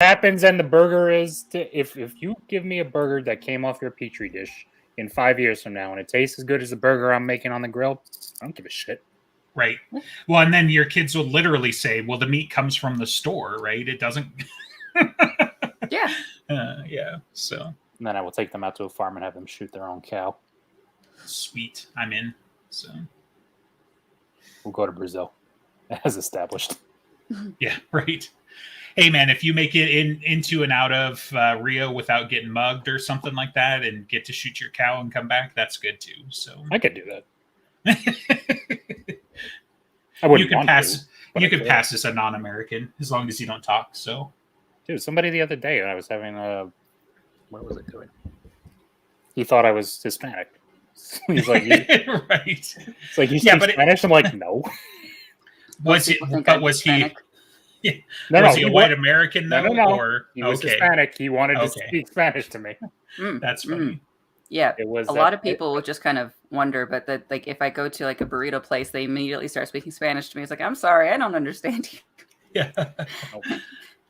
happens and the burger is if you give me a burger that came off your petri dish in 5 years from now and it tastes as good as the burger I'm making on the grill, I don't give a shit. Right. Well, and then your kids will literally say, well, the meat comes from the store, right? It doesn't. Yeah. Yeah. So. And then I will take them out to a farm and have them shoot their own cow. Sweet. I'm in. So. We'll go to Brazil, as established. Yeah, right. Hey, man, if you make it into and out of Rio without getting mugged or something like that and get to shoot your cow and come back, that's good too. So I could do that. I wouldn't you could pass. To, you could pass as a non-American as long as you don't talk. So, dude, somebody the other day I was having a. What was I doing? He thought I was Hispanic. He's like, right. It's like you speak Spanish. I'm like, no. Was it? But was he? Yeah. No, was he a white American though? No. Or, he was Hispanic. He wanted to speak Spanish to me. That's funny. Yeah, it was a lot of people would just kind of wonder, but that like if I go to like a burrito place, they immediately start speaking Spanish to me. It's like, I'm sorry, I don't understand you. Yeah.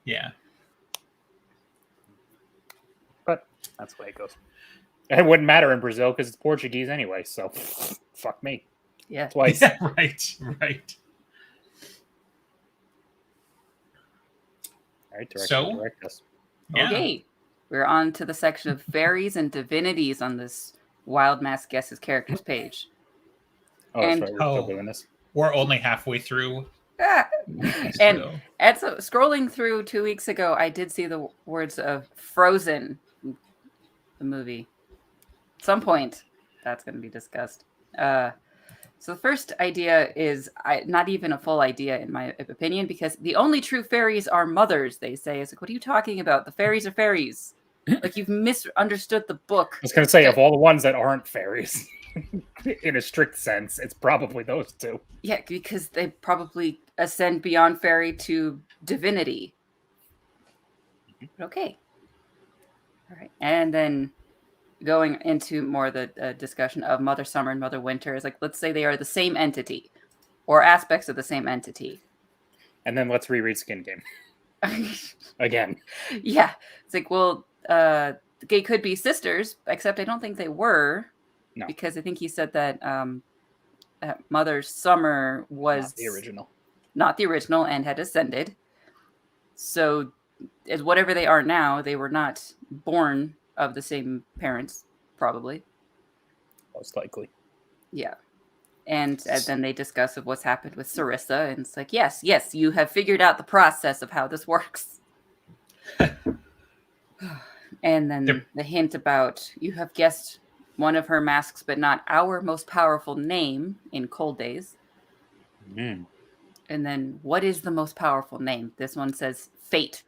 Yeah. But that's the way it goes. It wouldn't matter in Brazil because it's Portuguese anyway. So fuck me. Yeah. Twice. Yeah, right. All right. Direct us. Yeah. Okay. We're on to the section of Faeries and Divinities on this Wild Mass Guesses characters page. Oh, and, that's right. We're still doing this. We're only halfway through. And scrolling through 2 weeks ago, I did see the words of Frozen, the movie. At some point, that's going to be discussed. So the first idea is not even a full idea in my opinion, because the only true fairies are mothers, they say. It's like, what are you talking about? The fairies are fairies. Like, you've misunderstood the book. I was going to say, of all the ones that aren't fairies, in a strict sense, it's probably those two. Yeah, because they probably ascend beyond fairy to divinity. Okay. All right. And then going into more the discussion of Mother Summer and Mother Winter is like, let's say they are the same entity or aspects of the same entity. And then let's reread Skin Game. Again. Yeah. It's like, well, they could be sisters, except I don't think they were. No. Because I think he said that Mother Summer was not the original and had ascended. So as whatever they are now, they were not born of the same parents, probably. Most likely. Yeah. And then they discuss of what's happened with Sarissa, and it's like, yes, you have figured out the process of how this works. And then the hint about, you have guessed one of her masks, but not our most powerful name in Cold Days. Mm. And then, what is the most powerful name? This one says Fate.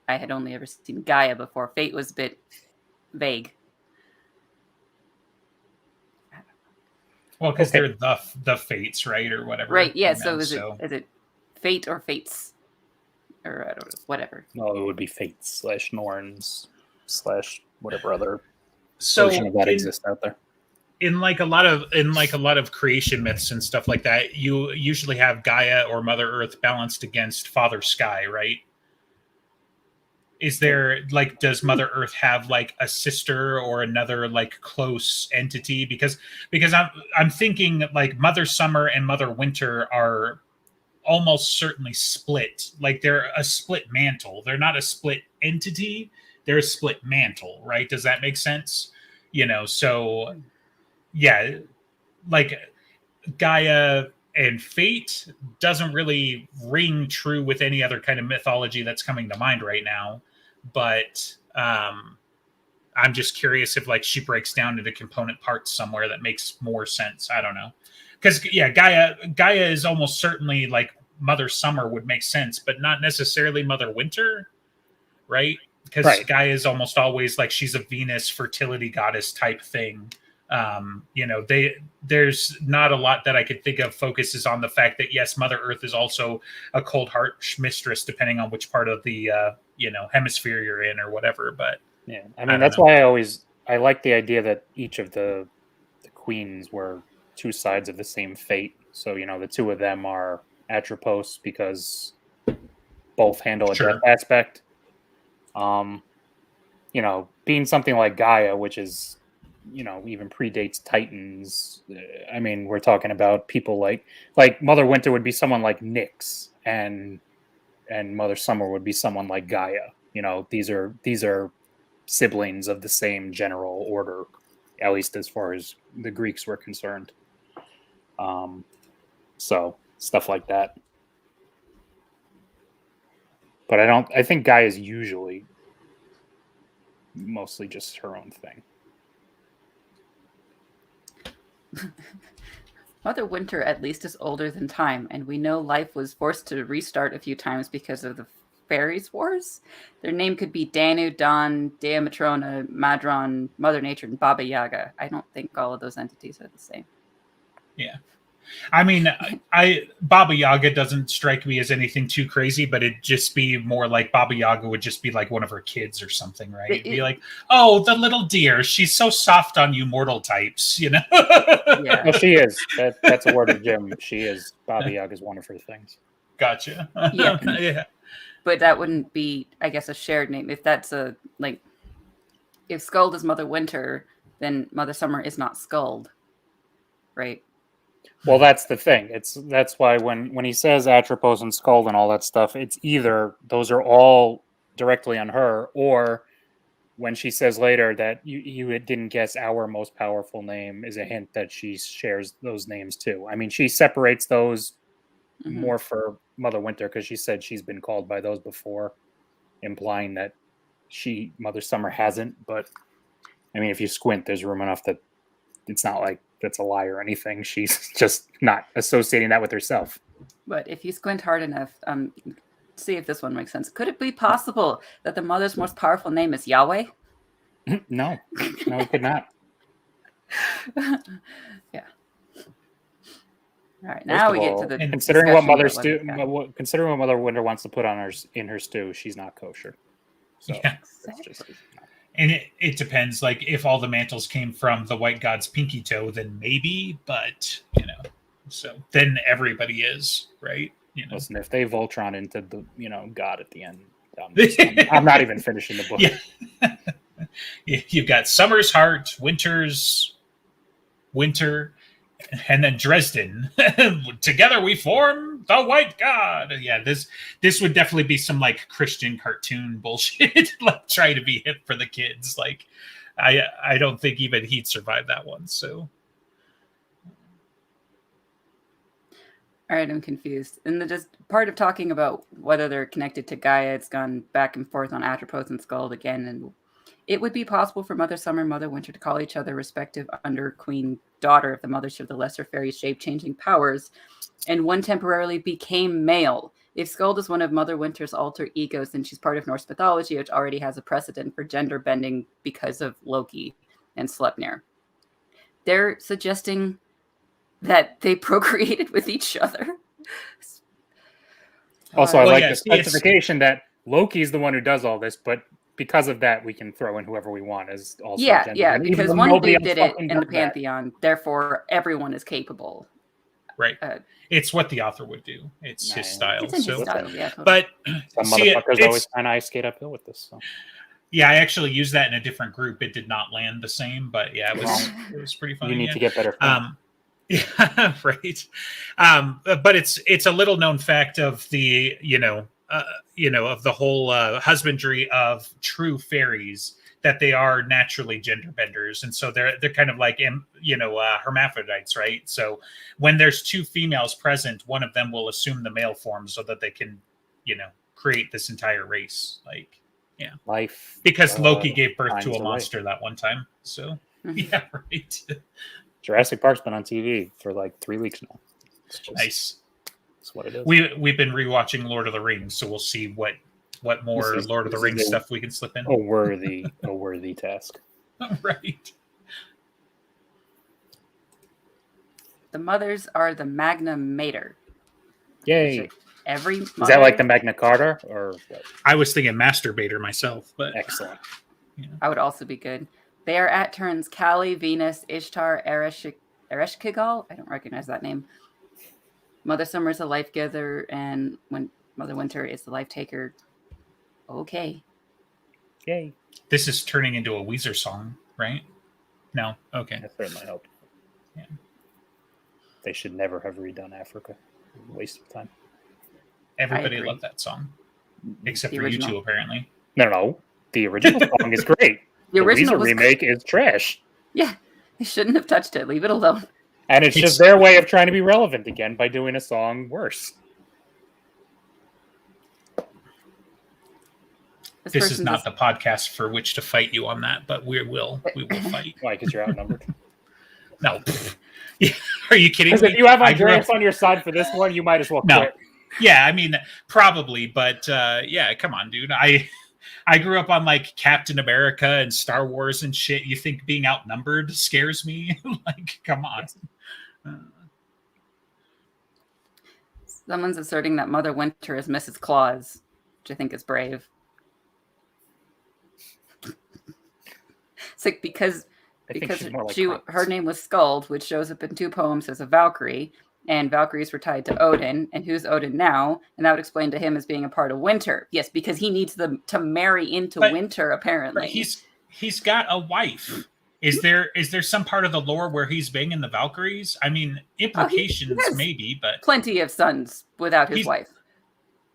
I had only ever seen Gaia before. Fate was a bit vague. Well, because they're the Fates, right, or whatever. Right. Yeah. So is it Fate or Fates, or I don't know, whatever? No, it would be Fates / Norns / whatever other version of that exists out there. In like a lot of creation myths and stuff like that, you usually have Gaia or Mother Earth balanced against Father Sky, right? Is there does Mother Earth have like a sister or another like close entity? Because I'm thinking like Mother Summer and Mother Winter are almost certainly split. Like they're a split mantle. They're not a split entity. They're a split mantle, right? Does that make sense? So yeah, like Gaia and Fate doesn't really ring true with any other kind of mythology that's coming to mind right now. But I'm just curious if she breaks down into component parts somewhere that makes more sense. I don't know. Because Gaia is almost certainly like Mother Summer would make sense, but not necessarily Mother Winter, right? Because Gaia is almost always like she's a Venus fertility goddess type thing. There's not a lot that I could think of focuses on the fact that yes, Mother Earth is also a cold harsh mistress, depending on which part of the hemisphere you're in or whatever. But yeah, I mean that's why I like the idea that each of the queens were two sides of the same fate. So the two of them are Atropos because both handle a death aspect, Being something like Gaia, which is, even predates Titans. I mean, we're talking about people like Mother Winter would be someone like Nyx, and Mother Summer would be someone like Gaia. These are siblings of the same general order, at least as far as the Greeks were concerned. So stuff like that. But I think Gaia is usually mostly just her own thing. Mother Winter at least is older than time, and we know life was forced to restart a few times because of the Faeries Wars. Their name could be Danu, Dawn, Dea Matrona, Madron, Mother Nature, and Baba Yaga. I don't think all of those entities are the same. Yeah. I mean, Baba Yaga doesn't strike me as anything too crazy, but it'd just be more like Baba Yaga would just be like one of her kids or something, right? It'd be like, oh, the little dear, she's so soft on you mortal types, Yeah. Well, she is. That's a word of Jim. She is. Baba Yaga is one of her things. Gotcha. Yeah. Yeah. But that wouldn't be, I guess, a shared name. If that's if Skuld is Mother Winter, then Mother Summer is not Skuld, right? Well, that's the thing. That's why when he says Atropos and Skuld and all that stuff, it's either those are all directly on her, or when she says later that you didn't guess our most powerful name is a hint that she shares those names too. I mean, she separates those more for Mother Winter because she said she's been called by those before, implying that Mother Summer hasn't. But I mean, if you squint, there's room enough that it's not like that's a lie or anything. She's just not associating that with herself. But if you squint hard enough, see if this one makes sense. Could it be possible that the mother's most powerful name is Yahweh? No, it could not. Yeah. All right, now we get to the considering what Mother Winter wants to put on in her stew, she's not kosher. So yeah. And it depends. Like, if all the mantles came from the white god's pinky toe, then maybe. But so then everybody is, right. Listen, if they Voltron into the God at the end, I'm not even finishing the book. Yeah. You've got Summer's Heart, Winter, and then Dresden. Together we form the White God. Yeah, this would definitely be some like Christian cartoon bullshit, like try to be hip for the kids. Like, I don't think even he'd survive that one. So, all right, I'm confused. And just part of talking about whether they're connected to Gaia, it's gone back and forth on Atropos and Skuld again, and it would be possible for Mother Summer and Mother Winter to call each other respective under Queen daughter if the mothership of the lesser fairies shape-changing powers, and one temporarily became male. If Skuld is one of Mother Winter's alter egos, then she's part of Norse mythology, which already has a precedent for gender bending because of Loki and Sleipnir. They're suggesting that they procreated with each other. Also, I like the specification that Loki's the one who does all this, but because of that, we can throw in whoever we want as also gender. Yeah, because one dude did it in the Pantheon, therefore everyone is capable. Right. It's what the author would do. It's his style. It's in his style, yeah. Totally. But some motherfuckers always trying to ice skate uphill with this. So. Yeah, I actually used that in a different group. It did not land the same, but yeah, it was pretty funny. You need to get better. Yeah, right. But it's a little known fact of the of the whole husbandry of true fairies that they are naturally gender benders, and so they're kind of like hermaphrodites, right? So when there's two females present, one of them will assume the male form so that they can create this entire race. Like, yeah, life because Loki gave birth to a monster that one time. So yeah, right. Jurassic Park's been on TV for like 3 weeks now. Nice. That's what it is. We've been rewatching Lord of the Rings, so we'll see what more Lord of the Rings stuff we can slip in. A worthy task. Right. The mothers are the Magna Mater. Yay. Every mother... Is that like the Magna Carta or what? I was thinking masturbator myself, but excellent. Yeah. I would also be good. They are at turns Kali, Venus, Ishtar, Ereshkigal. I don't recognize that name. Mother Summer is the life giver, and when Mother Winter is the life taker. Okay. Yay. This is turning into a Weezer song, right? No? Okay. I certainly hope. Yeah. They should never have redone Africa. Waste of time. Everybody loved that song. Except for original. you two, apparently. No. The original song is great. The original Weezer remake is trash. Yeah. They shouldn't have touched it. Leave it alone. And it's just their way of trying to be relevant again by doing a song worse. This is not the podcast for which to fight you on that, but we will fight. Why? Because you're outnumbered? No. Are you kidding me? If you have Andreas on your side for this one, you might as well quit. No. Yeah, I mean, probably, but yeah, come on, dude. I grew up on like Captain America and Star Wars and shit. You think being outnumbered scares me? Like, come on. Someone's asserting that Mother Winter is Mrs. Claus, which I think is brave. It's like because her name was Skuld, which shows up in 2 poems as a Valkyrie, and Valkyries were tied to Odin. And who's Odin now? And that would explain to him as being a part of Winter. Yes, because he needs them to marry into Winter, apparently. But he's got a wife. Is there some part of the lore where he's banging the Valkyries? I mean, implications maybe, but plenty of sons without his wife.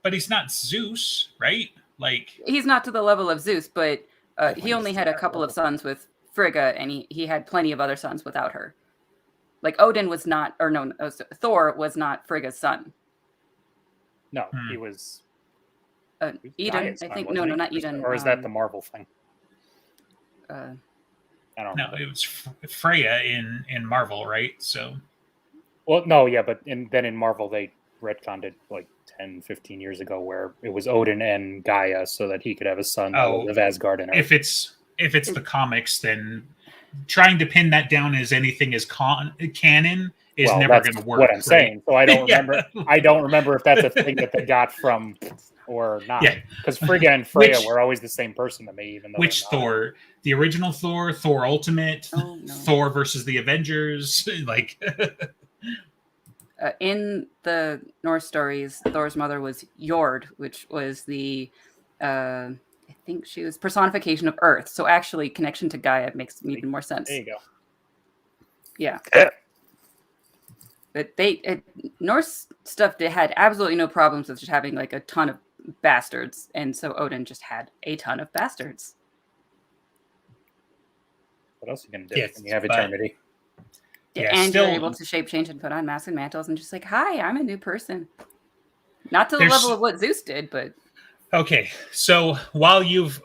But he's not Zeus, right? Like he's not to the level of Zeus, but he only had a couple of sons with Frigga, and he had plenty of other sons without her. Like Odin was not, or no, Thor was not Frigga's son. No, he was Eden. I think no, not Eden. Or is that the Marvel thing? I don't know. It was Freya in Marvel, right? So, well, no, yeah, but then in Marvel they retconned it like 10, 15 years ago, where it was Odin and Gaia, so that he could have a son of Asgard. And if it's the comics, then trying to pin that down as anything as canon is never going to work. What I'm saying. So I don't remember. I don't remember if that's a thing that they got from or not. Yeah, because Frigga and Freya were always the same person to me. Even though which Thor? The original Thor, Thor Ultimate, Thor versus the Avengers, like. In the Norse stories, Thor's mother was Jord, which was the, I think she was personification of Earth. So actually, connection to Gaia makes even more sense. There you go. Yeah. But Norse stuff, they had absolutely no problems with just having like a ton of bastards. And so Odin just had a ton of bastards. What else are you going to do when you have eternity? Yeah, and you're able to shape change and put on masks and mantles and just like, hi, I'm a new person. Not to the level of what Zeus did, but okay. So while you've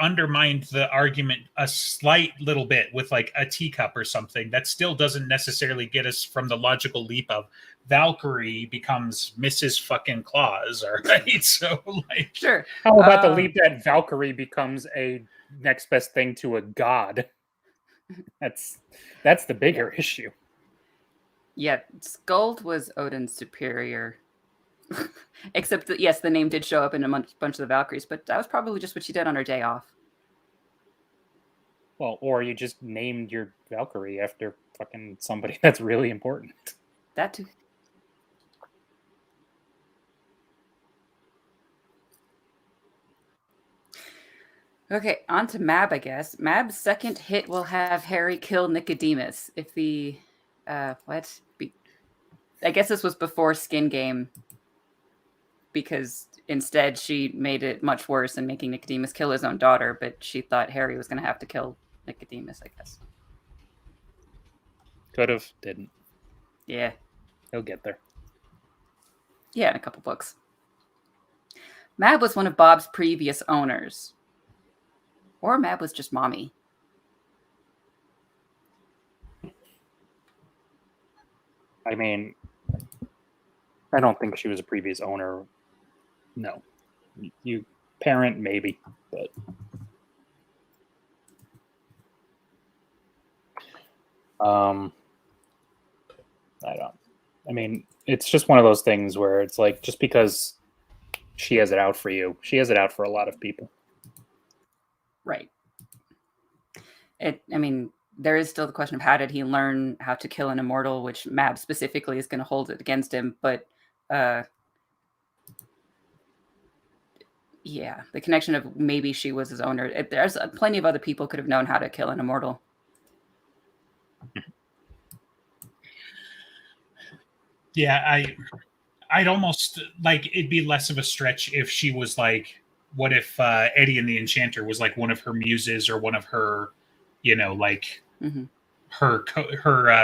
undermined the argument a slight little bit with like a teacup or something, that still doesn't necessarily get us from the logical leap of Valkyrie becomes Mrs. fucking Claus, all right? So like, sure. How about the leap that Valkyrie becomes a next best thing to a god? That's the bigger issue. Yeah, Skuld was Odin's superior. Except that, yes, the name did show up in a bunch of the Valkyries, but that was probably just what she did on her day off. Well, or you just named your Valkyrie after fucking somebody that's really important. That too. Okay, on to Mab, I guess. Mab's second hit will have Harry kill Nicodemus. If the I guess this was before Skin Game, because instead she made it much worse in making Nicodemus kill his own daughter, but she thought Harry was going to have to kill Nicodemus, I guess. Could have, didn't. Yeah. He'll get there. Yeah, in a couple books. Mab was one of Bob's previous owners. Or Mab was just mommy. I mean, I don't think she was a previous owner. No. You parent, maybe, but I mean, it's just one of those things where it's like, just because she has it out for you, she has it out for a lot of people. Right. I mean, there is still the question of how did he learn how to kill an immortal, which Mab specifically is going to hold it against him. But Yeah, the connection of maybe she was his owner. There's plenty of other people could have known how to kill an immortal. Yeah, I'd almost like it'd be less of a stretch if she was like, what if Eddie and the Enchanter was like one of her muses or one of her, like her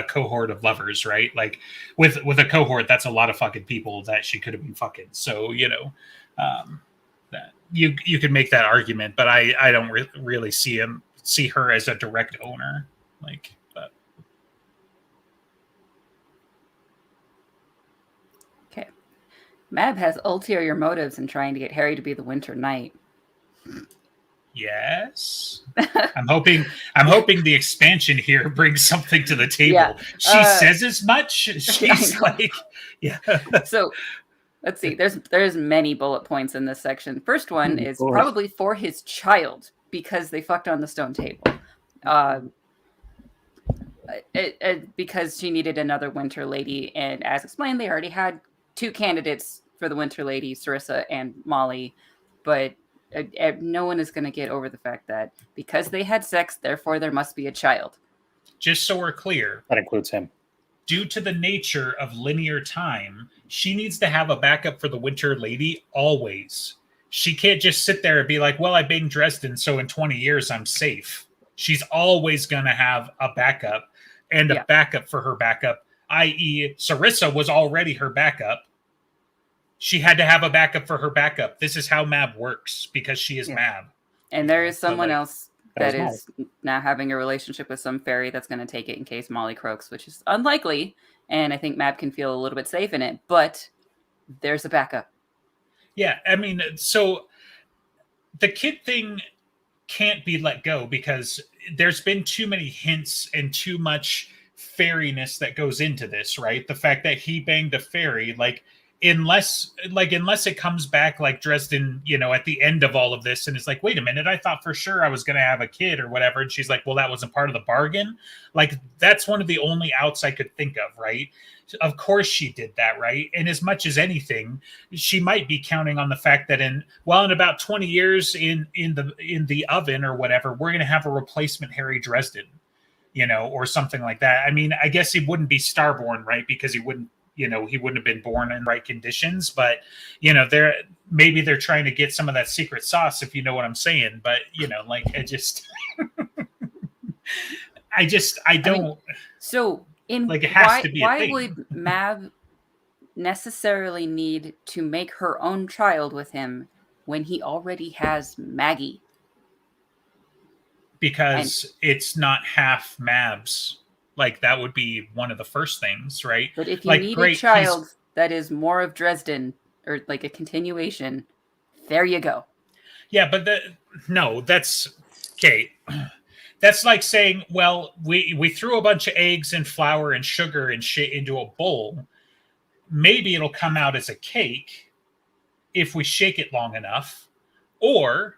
cohort of lovers, right? Like with a cohort, that's a lot of fucking people that she could have been fucking. So that you could make that argument, but I don't really see her as a direct owner, like. But. Okay, Mab has ulterior motives in trying to get Harry to be the Winter Knight. Yes, I'm hoping the expansion here brings something to the table. Yeah. She says as much. She's like, yeah. So let's see. There's many bullet points in this section. First one is probably for his child because they fucked on the stone table. Because she needed another Winter Lady, and as explained, they already had 2 candidates for the Winter Lady, Sarissa and Molly, but no one is going to get over the fact that because they had sex, therefore there must be a child. Just so we're clear, that includes him. Due to the nature of linear time, she needs to have a backup for the Winter Lady always. She can't just sit there and be like, well, I banged Dresden, so in 20 years I'm safe. She's always going to have a backup and a backup for her backup, i.e. Sarissa was already her backup. She had to have a backup for her backup. This is how Mab works because she is Mab. And there is someone else that is now having a relationship with some fairy that's going to take it in case Molly croaks, which is unlikely. And I think Mab can feel a little bit safe in it, but there's a backup. Yeah, I mean, so the kid thing can't be let go because there's been too many hints and too much fairiness that goes into this, right? The fact that he banged a fairy, unless it comes back like Dresden, at the end of all of this and it's like, wait a minute, I thought for sure I was going to have a kid or whatever. And she's like, well, that wasn't part of the bargain. Like, that's one of the only outs I could think of, right? Of course she did that, right? And as much as anything, she might be counting on the fact that in about 20 years in the oven or whatever, we're going to have a replacement Harry Dresden, or something like that. I mean, I guess he wouldn't be Starborn, right? Because he wouldn't have been born in right conditions, but maybe they're trying to get some of that secret sauce, if you know what I'm saying. But I don't. So it has to be. Why would Mab necessarily need to make her own child with him when he already has Maggie? Because it's not half Mab's. Like, that would be one of the first things, right? But if you need a child that is more of Dresden, or like a continuation, there you go. Yeah, but that's okay. That's like saying, well, we threw a bunch of eggs and flour and sugar and shit into a bowl. Maybe it'll come out as a cake if we shake it long enough. Or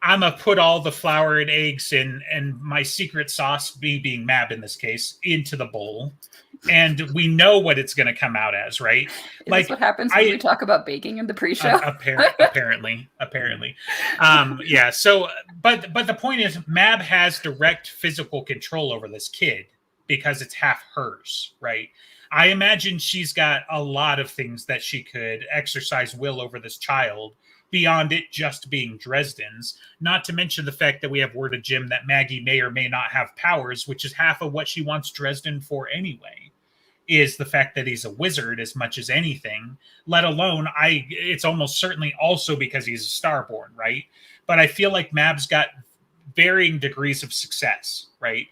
I'm going to put all the flour and eggs and my secret sauce, being Mab in this case, into the bowl. And we know what it's going to come out as, right? Is this what happens when we talk about baking in the pre-show? Apparently. Yeah. So, but the point is, Mab has direct physical control over this kid because it's half hers, right? I imagine she's got a lot of things that she could exercise will over this child beyond it just being Dresden's, not to mention the fact that we have word of Jim that Maggie may or may not have powers, which is half of what she wants Dresden for anyway, is the fact that he's a wizard as much as anything, let alone it's almost certainly also because he's a Starborn, right? But I feel like Mab's got varying degrees of success, right?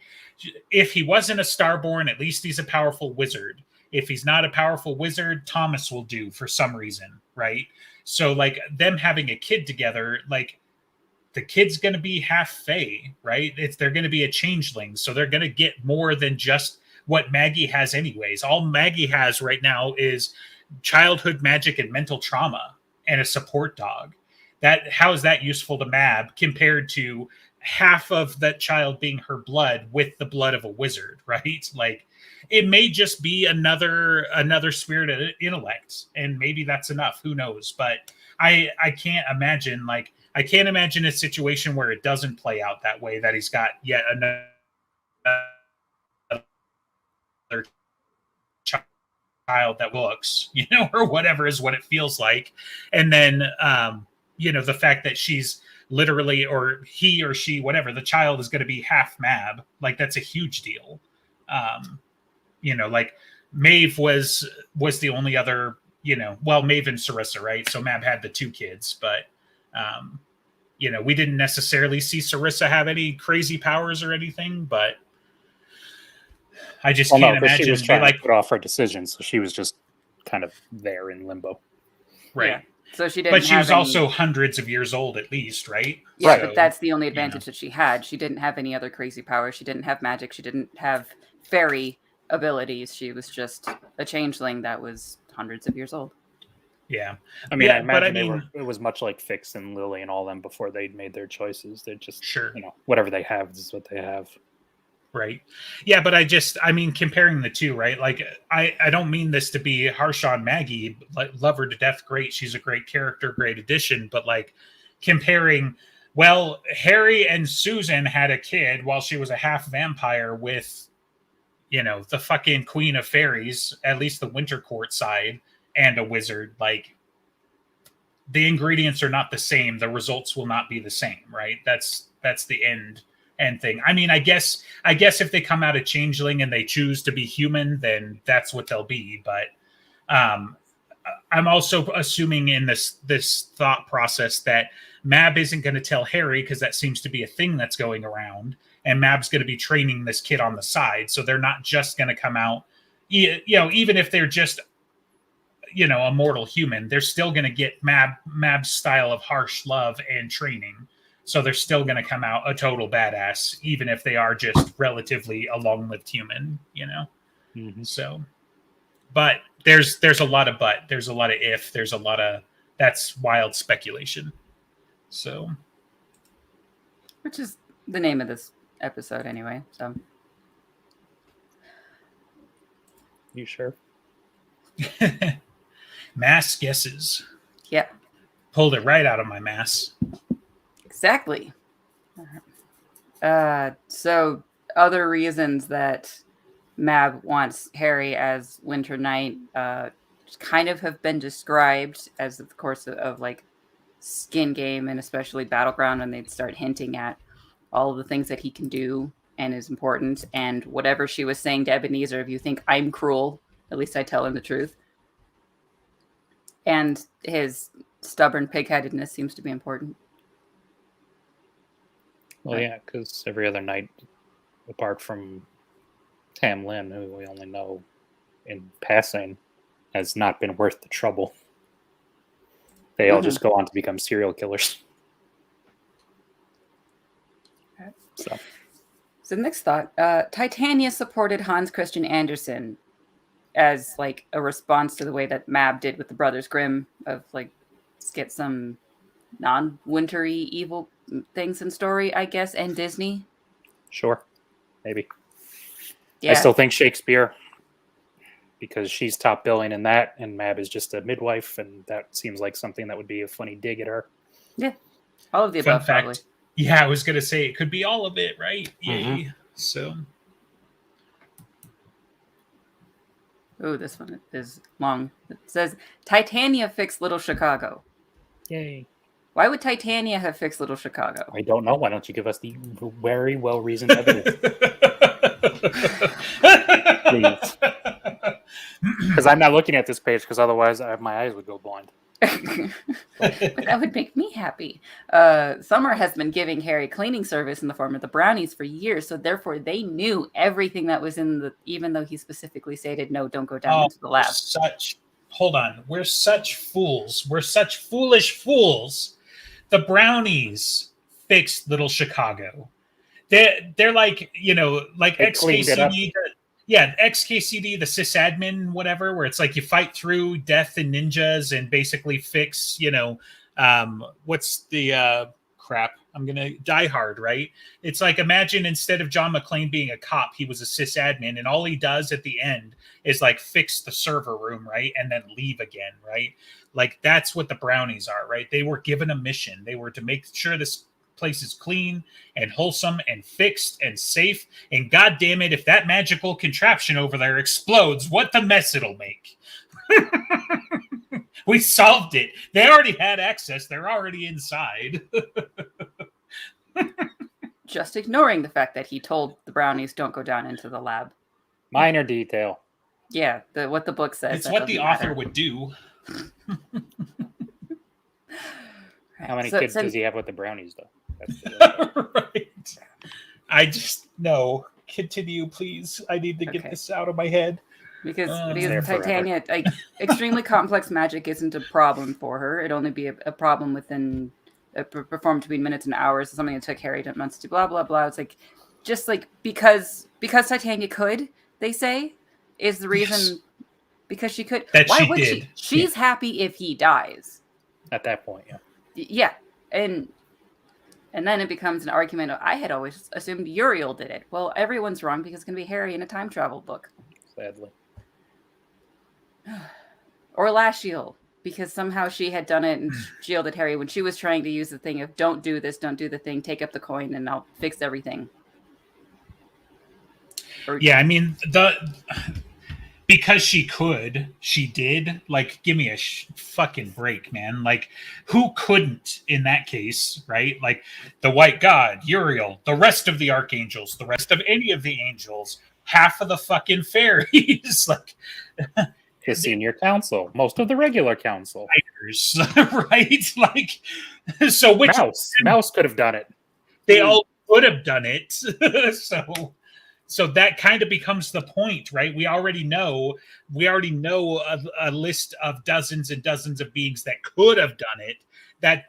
If he wasn't a Starborn, at least he's a powerful wizard. If he's not a powerful wizard, Thomas will do for some reason, right? So, like, them having a kid together, like, the kid's going to be half Fae, right? They're going to be a changeling, so they're going to get more than just what Maggie has anyways. All Maggie has right now is childhood magic and mental trauma and a support dog. How is that useful to Mab compared to half of that child being her blood with the blood of a wizard, right? Like, it may just be another spirited intellect, and maybe that's enough. Who knows? But I can't imagine I can't imagine a situation where it doesn't play out that way, that he's got yet another child that looks, or whatever is what it feels like. And then, the fact that she's literally, or he or she, whatever, the child is going to be half Mab. Like, that's a huge deal. Like Maeve was the only other, Maeve and Sarissa, right? So Mab had the two kids, but, we didn't necessarily see Sarissa have any crazy powers or anything, but I just can't imagine. She was trying to put off her decision, so she was just kind of there in limbo. Right. Yeah. So she didn't. But she was also hundreds of years old at least, right? Yeah, right. But that's the only advantage that she had. She didn't have any other crazy powers. She didn't have magic. She didn't have fairy abilities. She was just a changeling that was hundreds of years old. Yeah. I mean, I imagine it was much like Fix and Lily and all them before they'd made their choices. They're just, whatever they have is what they have. Right. Yeah, but I mean, comparing the two, right? Like, I don't mean this to be harsh on Maggie. Like, love her to death. Great. She's a great character, great addition. But like comparing, well, Harry and Susan had a kid while she was a half vampire with, the fucking Queen of Faeries, at least the Winter Court side, and a wizard. Like, the ingredients are not the same. The results will not be the same, right? That's the end thing. I mean, I guess if they come out a changeling and they choose to be human, then that's what they'll be. But I'm also assuming in this thought process that Mab isn't going to tell Harry, because that seems to be a thing that's going around, and Mab's going to be training this kid on the side. So they're not just going to come out, even if they're just, a mortal human, they're still going to get Mab's style of harsh love and training. So they're still going to come out a total badass, even if they are just relatively a long-lived human, Mm-hmm. So, but there's a lot of there's a lot of if, there's a lot of, that's wild speculation. So, which is the name of this episode anyway. So, you sure? Mass guesses. Yep. Pulled it right out of my mass. Exactly. So other reasons that Mab wants Harry as Winter Knight kind of have been described as the course of like Skin Game and especially Battleground, and they'd start hinting at all of the things that he can do and is important. And whatever she was saying to Ebenezer, if you think I'm cruel, at least I tell him the truth. And his stubborn pigheadedness seems to be important. Well, yeah, because every other night, apart from Tam Lin, who we only know in passing, has not been worth the trouble. They all just go on to become serial killers. Okay. So next thought, Titania supported Hans Christian Andersen as like a response to the way that Mab did with the Brothers Grimm of like, let's get some non-wintery evil things in story, I guess, and Disney. Sure, maybe. Yeah. I still think Shakespeare, because she's top billing in that, and Mab is just a midwife, and that seems like something that would be a funny dig at her. Yeah, all of the above, probably. Yeah, I was gonna say it could be all of it, right? Mm-hmm. Yay! So, oh, this one is long. It says Titania fixed Little Chicago. Yay! Why would Titania have fixed Little Chicago? I don't know. Why don't you give us the very well-reasoned evidence? Please. Because I'm not looking at this page, because otherwise my eyes would go blind. But that would make me happy. Summer has been giving Harry cleaning service in the form of the brownies for years, so therefore they knew everything that was in the, even though he specifically stated, no, don't go down into the lab. Hold on. We're such fools. We're such foolish fools. The brownies fixed Little Chicago. They're like, like XKCD. Yeah, XKCD, the sysadmin, whatever, where it's like you fight through death and ninjas and basically fix, what's the crap? I'm going to Die Hard, right? It's like, imagine instead of John McClane being a cop, he was a sysadmin, and all he does at the end is like fix the server room, right? And then leave again, right? Like, that's what the brownies are, right? They were given a mission. They were to make sure this place is clean and wholesome and fixed and safe. And God damn it, if that magical contraption over there explodes, what the mess it'll make. We solved it. They already had access. They're already inside. Just ignoring the fact that he told the brownies don't go down into the lab. Minor detail. Yeah, what the book says. It's what the author would do. How many kids does he have with the brownies, though? That's right. I just, no. Continue, please. I need to get this out of my head. Because Titania, like, extremely complex magic isn't a problem for her. It'd only be a problem within performed between minutes and hours. Something that took Harry months to blah blah blah. It's like just like because Titania could, they say, is the reason. Yes. Because she could. That Why she would did. She's happy if he dies. At that point, yeah. Yeah, and then it becomes an argument of, I had always assumed Uriel did it. Well, everyone's wrong because it's going to be Harry in a time travel book. Sadly. Or Lashiel, because somehow she had done it and shielded Harry when she was trying to use the thing of don't do this, don't do the thing, take up the coin and I'll fix everything. Yeah, I mean, because she could, she did. Like, give me a fucking break, man. Like, who couldn't in that case, right? Like, the White God, Uriel, the rest of the archangels, the rest of any of the angels, half of the fucking fairies, like the senior council, most of the regular council, right? Like, so which Mouse could have done it. They all could have done it. So that kind of becomes the point, right? We already know a list of dozens and dozens of beings that could have done it. That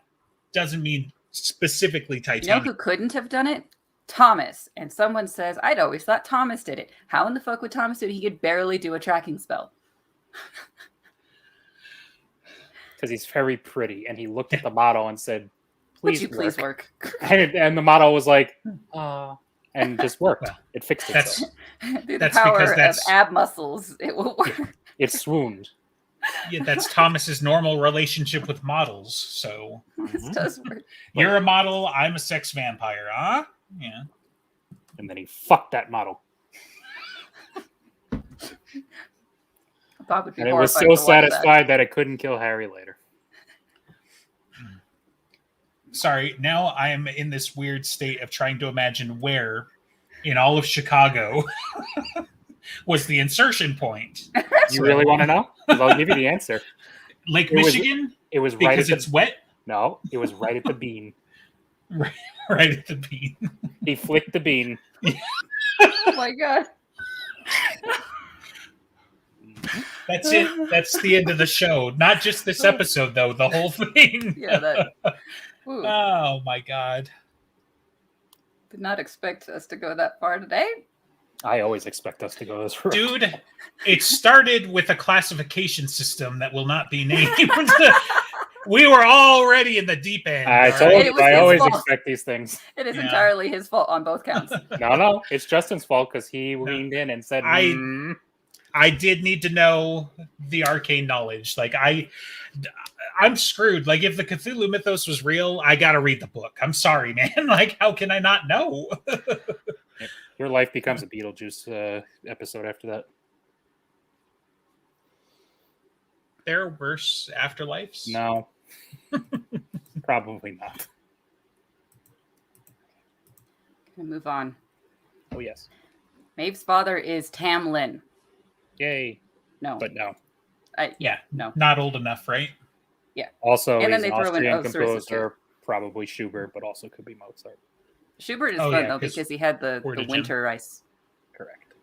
doesn't mean specifically Titania. You know who couldn't have done it? Thomas. And someone says, I'd always thought Thomas did it. How in the fuck would Thomas do it? He could barely do a tracking spell. Because he's very pretty. And he looked at the model and said, please work. And the model was like, and just worked. Well, it fixed itself. The power of ab muscles. It will work. It swooned. Yeah, that's Thomas's normal relationship with models. So this does work. You're a model. I'm a sex vampire, huh? Yeah. And then he fucked that model. Bob would be and it was so satisfied that it couldn't kill Harry later. Sorry, now I am in this weird state of trying to imagine where in all of Chicago was the insertion point. You really want to know? I'll give you the answer. Lake Michigan? It was right because it's wet? No, it was right at the bean. Right at the bean. He flicked the bean. Oh my God. That's it. That's the end of the show. Not just this episode, though. The whole thing. Yeah, oh my God. Did not expect us to go that far today. I always expect us to go this route. Dude, it started with a classification system that will not be named. We were already in the deep end. I told you, I always expect these things. It is entirely his fault on both counts. No, it's Justin's fault because he leaned in and said, I did need to know the arcane knowledge. Like, I'm screwed. Like, if the Cthulhu mythos was real, I got to read the book. I'm sorry, man. Like, how can I not know? Your life becomes a Beetlejuice episode after that. There are worse afterlives? No. Probably not. Gonna move on. Oh, yes. Maeve's father is Tamlin. Yay. No. But no. No. Not old enough, right? Yeah. Also, and he's then an Austrian composer, too. probably Schubert, but also could be Mozart. Schubert is fun, though, because he had the winter ice. Correct.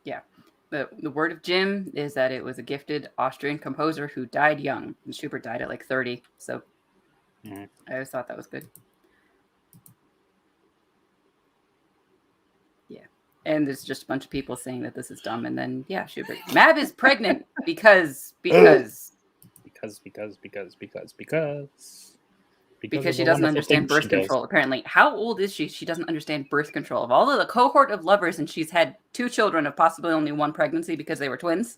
Yeah. The word of Jim is that it was a gifted Austrian composer who died young. And Schubert died at like 30. So I always thought that was good. Yeah. And there's just a bunch of people saying that this is dumb. And then, Schubert. Mab is pregnant because. Because she doesn't understand birth control, apparently. How old is she? She doesn't understand birth control. Of all of the cohort of lovers, and she's had 2 children of possibly only 1 pregnancy because they were twins.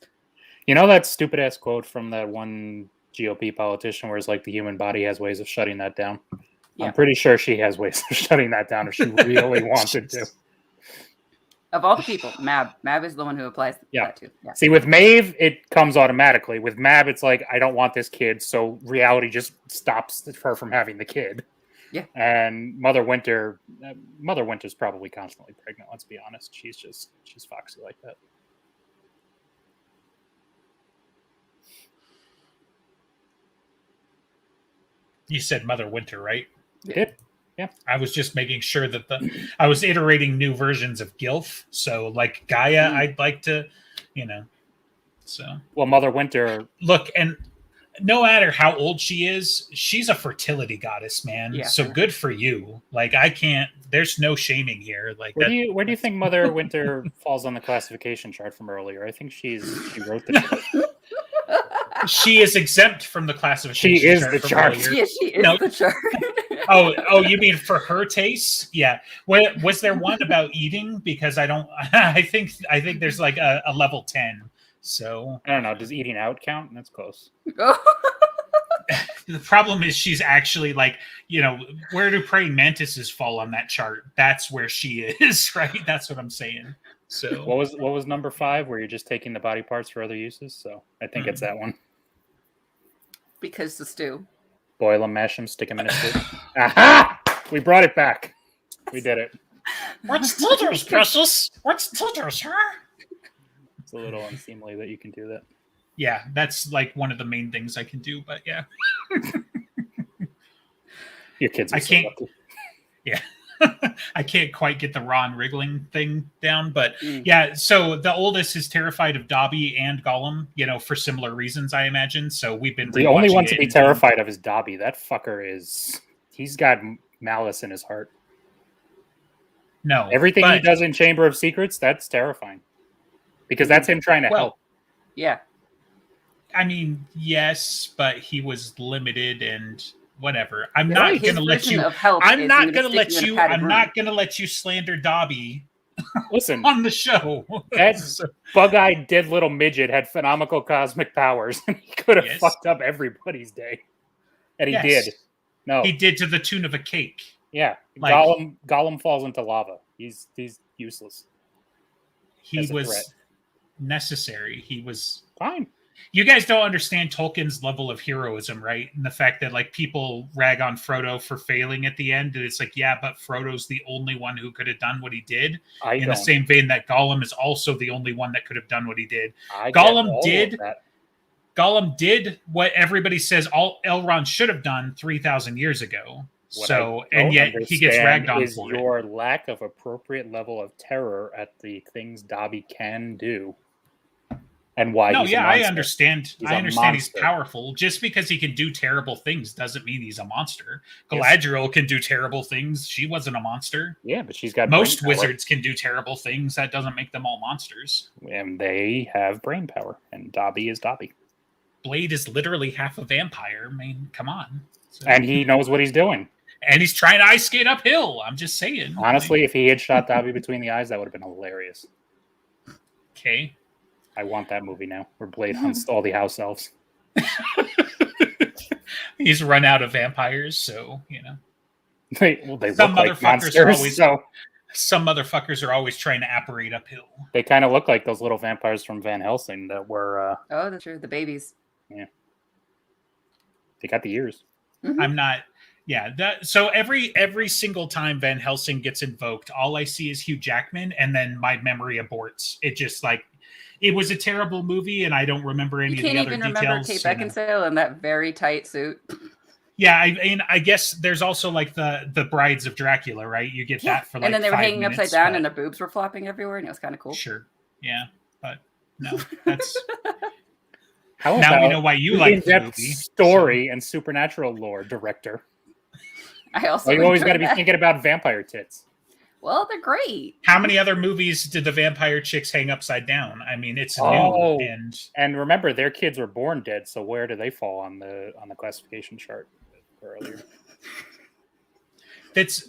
You know that stupid ass quote from that one GOP politician where it's like the human body has ways of shutting that down? Yeah. I'm pretty sure she has ways of shutting that down if she really wanted to. Of all the people, Mab is the one who applies that to. Yeah. See, with Maeve, it comes automatically. With Mab, it's like, I don't want this kid, so reality just stops her from having the kid. Yeah. And Mother Winter's probably constantly pregnant, let's be honest. She's foxy like that. You said Mother Winter, right? Yeah. Yeah. I was just making sure that I was iterating new versions of Gilf. So like Gaia, I'd like to, so. Well, Mother Winter. Look, and no matter how old she is, she's a fertility goddess, man. Yeah. So good for you. Like there's no shaming here. Like where do you think Mother Winter falls on the classification chart from earlier? I think she wrote the chart. She is exempt from the classification. She is the chart. Yeah, she is the chart. Oh, you mean for her taste? Yeah. Was there one about eating? Because I think there's like a level 10. So I don't know. Does eating out count? That's close. The problem is she's actually like, where do praying mantises fall on that chart? That's where she is, right? That's what I'm saying. So what was number 5 where you're just taking the body parts for other uses? So I think it's that one. Because the stew. Boil them, mash them, stick them in a stew. Aha! We brought it back. We did it. What's tilters, precious? What's tilters, huh? It's a little unseemly that you can do that. Yeah, that's like one of the main things I can do, but yeah. Your kids are so lucky. Yeah. I can't quite get the Ron wriggling thing down, but yeah, so the oldest is terrified of Dobby and Gollum, for similar reasons, I imagine. So we've been the only one to be terrified of is Dobby. That fucker he's got malice in his heart. No. Everything he does in Chamber of Secrets, that's terrifying. Because that's him trying to help. Yeah. I mean, yes, but he was limited and whatever. I'm not going to let you. I'm not going to let you slander Dobby. Listen, on the show. That bug-eyed dead little midget had phenomenal cosmic powers, and he could have fucked up everybody's day, and he did. No, he did to the tune of a cake. Yeah, Gollum falls into lava. He's useless. He was necessary. He was fine. You guys don't understand Tolkien's level of heroism, right? And the fact that like people rag on Frodo for failing at the end, and it's like, yeah, but Frodo's the only one who could have done what he did. In the same vein that Gollum is also the only one that could have done what he did. Gollum did what everybody says Elrond should have done 3,000 years ago. And yet he gets ragged on for it. Your lack of appropriate level of terror at the things Dobby can do. And why? I understand. I understand he's powerful. Just because he can do terrible things doesn't mean he's a monster. Galadriel can do terrible things. She wasn't a monster. Yeah, but she's got most wizards can do terrible things. That doesn't make them all monsters. And they have brain power. And Dobby is Dobby. Blade is literally half a vampire. I mean, come on. And he knows what he's doing. And he's trying to ice skate uphill. I'm just saying. Honestly, if he had shot Dobby between the eyes, that would have been hilarious. Okay. I want that movie now, where Blade hunts all the house elves. He's run out of vampires, so they look like monsters. Some motherfuckers are always trying to apparate uphill. They kind of look like those little vampires from Van Helsing that were. Oh, that's true. The babies. Yeah. They got the ears. Mm-hmm. I'm not. Yeah. So every single time Van Helsing gets invoked, all I see is Hugh Jackman, and then my memory aborts. It just like. It was a terrible movie, and I don't remember any of the other details. You can't even remember Kate Beckinsale in that very tight suit. Yeah, I guess there's also like the Brides of Dracula, right? You get that for like 5 minutes. And then they were hanging upside down, and their boobs were flopping everywhere, and it was kind of cool. Sure, yeah, but no, that's. How now we know why you like the movie. Story and supernatural lore director. I also. You always got to be thinking about vampire tits. Well, they're great. How many other movies did the vampire chicks hang upside down? I mean, it's new. And remember, their kids were born dead, so where do they fall on the classification chart earlier? That's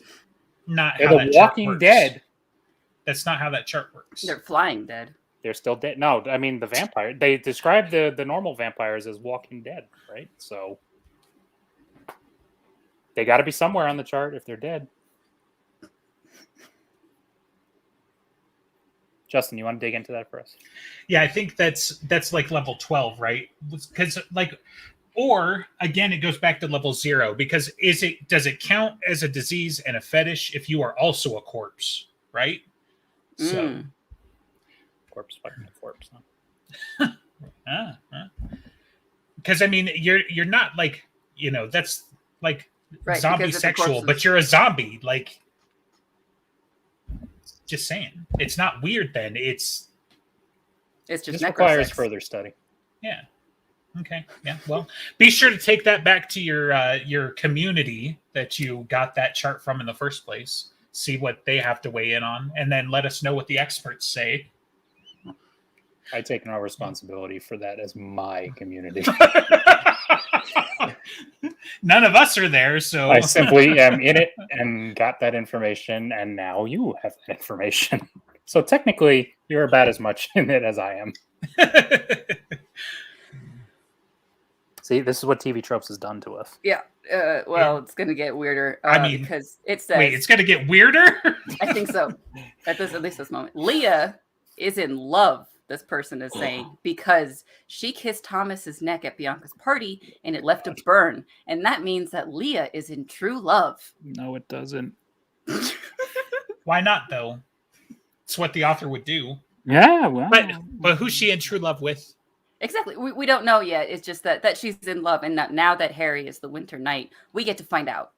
not They're how the that chart Walking works. Dead. That's not how that chart works. They're flying dead. They're still dead. No, I mean the vampire. They describe the normal vampires as Walking Dead, right? So they got to be somewhere on the chart if they're dead. Justin, you want to dig into that for us? Yeah, I think that's like level 12, right? Because like, or again, it goes back to level 0 because does it count as a disease and a fetish if you are also a corpse, right? So corpse fucking a corpse, huh? Because I mean, you're not like, you know, that's like Right, zombie because if the sexual, corpse but is- you're a zombie. Like, just saying, it's not weird. Then it's It's just This requires necrosex. further study. yeah. Okay. Yeah. Well, be sure to take that back to your community that you got that chart from in the first place. See what they have to weigh in on, and then let us know what the experts say. I take no responsibility for that as my community. None of us are there, so I simply am in it and got that information, and now you have that information. So technically, you're about as much in it as I am. See, this is what TVTropes has done to us. Yeah. Well, it's going to get weirder. I mean, because it says. wait, it's going to get weirder? I think so. At least this moment. Leah is in love, this person is saying, because she kissed Thomas's neck at Bianca's party and it left a burn. And that means that Leah is in true love. No, it doesn't. Why not, though? It's what the author would do. Yeah, well. But who's she in true love with? Exactly. We don't know yet. It's just that she's in love. And that now that Harry is the Winter Knight, we get to find out.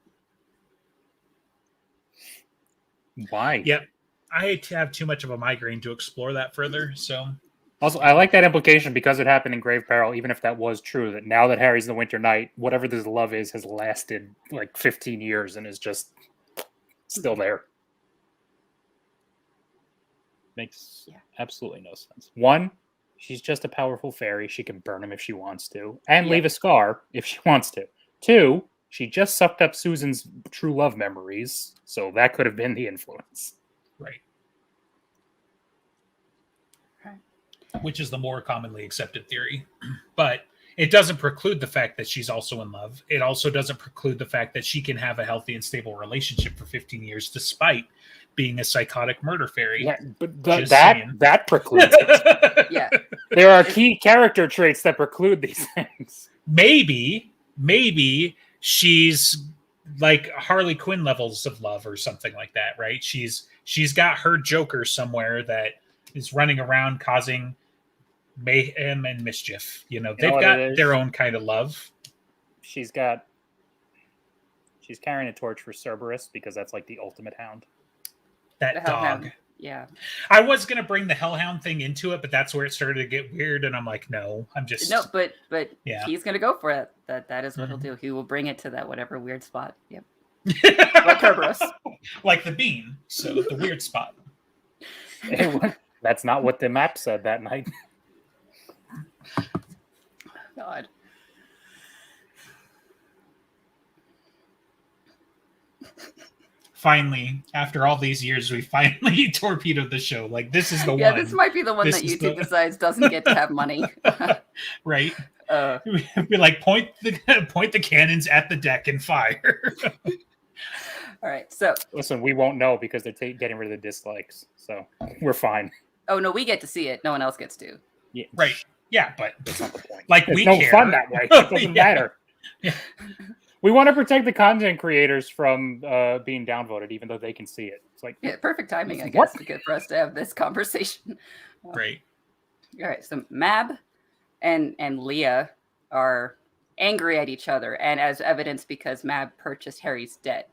Why? Yep. I have too much of a migraine to explore that further, so... Also, I like that implication because it happened in grave peril, even if that was true, that now that Harry's the Winter Knight, whatever this love is has lasted like 15 years and is just still there. Makes absolutely no sense. One, she's just a powerful fairy. She can burn him if she wants to, and leave a scar if she wants to. Two, she just sucked up Susan's true love memories, so that could have been the influence. Right. Which is the more commonly accepted theory. But it doesn't preclude the fact that she's also in love. It also doesn't preclude the fact that she can have a healthy and stable relationship for 15 years despite being a psychotic murder fairy. Yeah, but that precludes it. Yeah. There are key character traits that preclude these things. Maybe she's like Harley Quinn levels of love or something like that, right? She's got her Joker somewhere that is running around causing mayhem and mischief. You know, they've got their own kind of love. She's carrying a torch for Cerberus because that's like the ultimate hound. That dog. Hellhound. Yeah. I was gonna bring the Hellhound thing into it, but that's where it started to get weird, and I'm like, no, I'm just but yeah. He's gonna go for it. That is what he'll do. He will bring it to that whatever weird spot. Yep. Like Cerberus. Like the bean. So the weird spot. That's not what the map said that night. God. Finally, after all these years, we finally torpedoed the show. Like, this is the one. Yeah, this might be the one This that is YouTube the- decides doesn't get to have money. Right? All Be like, point the cannons at the deck and fire. right. So, Listen, we won't know because they're getting rid of the dislikes, so we're fine. oh no, we get to see it. No one else gets to. Yeah. Right. Yeah, but That's not the point. like It's we no care. fun that way. It doesn't Yeah. matter. Yeah. We want to protect the content creators from being downvoted, even though they can see it. It's like, Yeah, perfect timing, I What? guess, for us to have this conversation. Right. All right, so Mab and Leah are angry at each other, and as evidence because Mab purchased Harry's debt.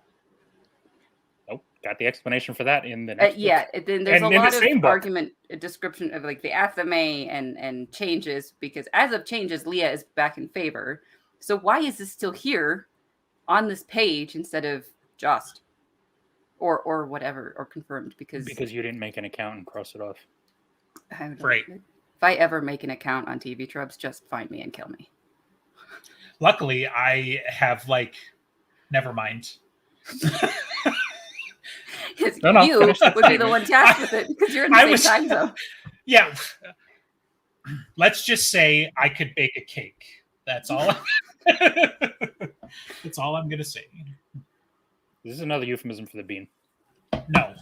nope, got the explanation for that in the next book. Yeah, then there's And a in the lot of same book. argument, a description of like the athame and changes, because as of changes, Leah is back in favor. So why is this still here on this page instead of just or whatever or confirmed? Because you didn't make an account and cross it off. Right. If I ever make an account on TVTropes, just find me and kill me. Luckily, I have never mind. No, you finish that would be the statement. one tasked with it because you're in the same time zone. Yeah. Let's just say I could bake a cake. That's all. That's all I'm going to say. This is another euphemism for the bean. No.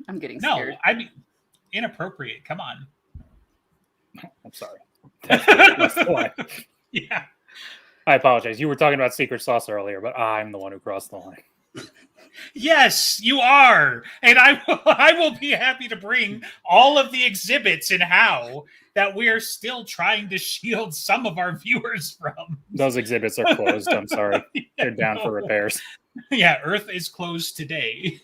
I'm getting scared. No, I mean, inappropriate. Come on. I'm sorry. That's the line. Yeah. I apologize. You were talking about secret sauce earlier, but I'm the one who crossed the line. Yes, you are. And I will be happy to bring all of the exhibits and how that we're still trying to shield some of our viewers from. Those exhibits are closed. I'm sorry. They're down for repairs. Yeah, Earth is closed today.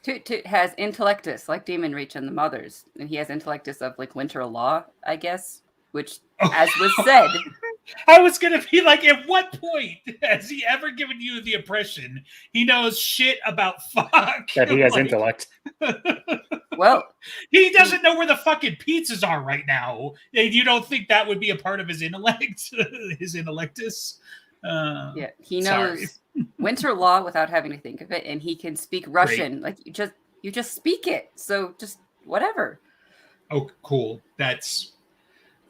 Toot has intellectus like Demon Reach and the Mothers, and he has intellectus of like Winter Law, I guess, which, as was said, I was gonna be like, at what point has he ever given you the impression he knows shit about fuck? That he has intellect. Well, he doesn't know where the fucking pizzas are right now, and you don't think that would be a part of his intellect, his intellectus? Yeah, he knows Winter Law without having to think of it, and he can speak Russian. Great. Like you just speak it. So just whatever. Oh, cool. That's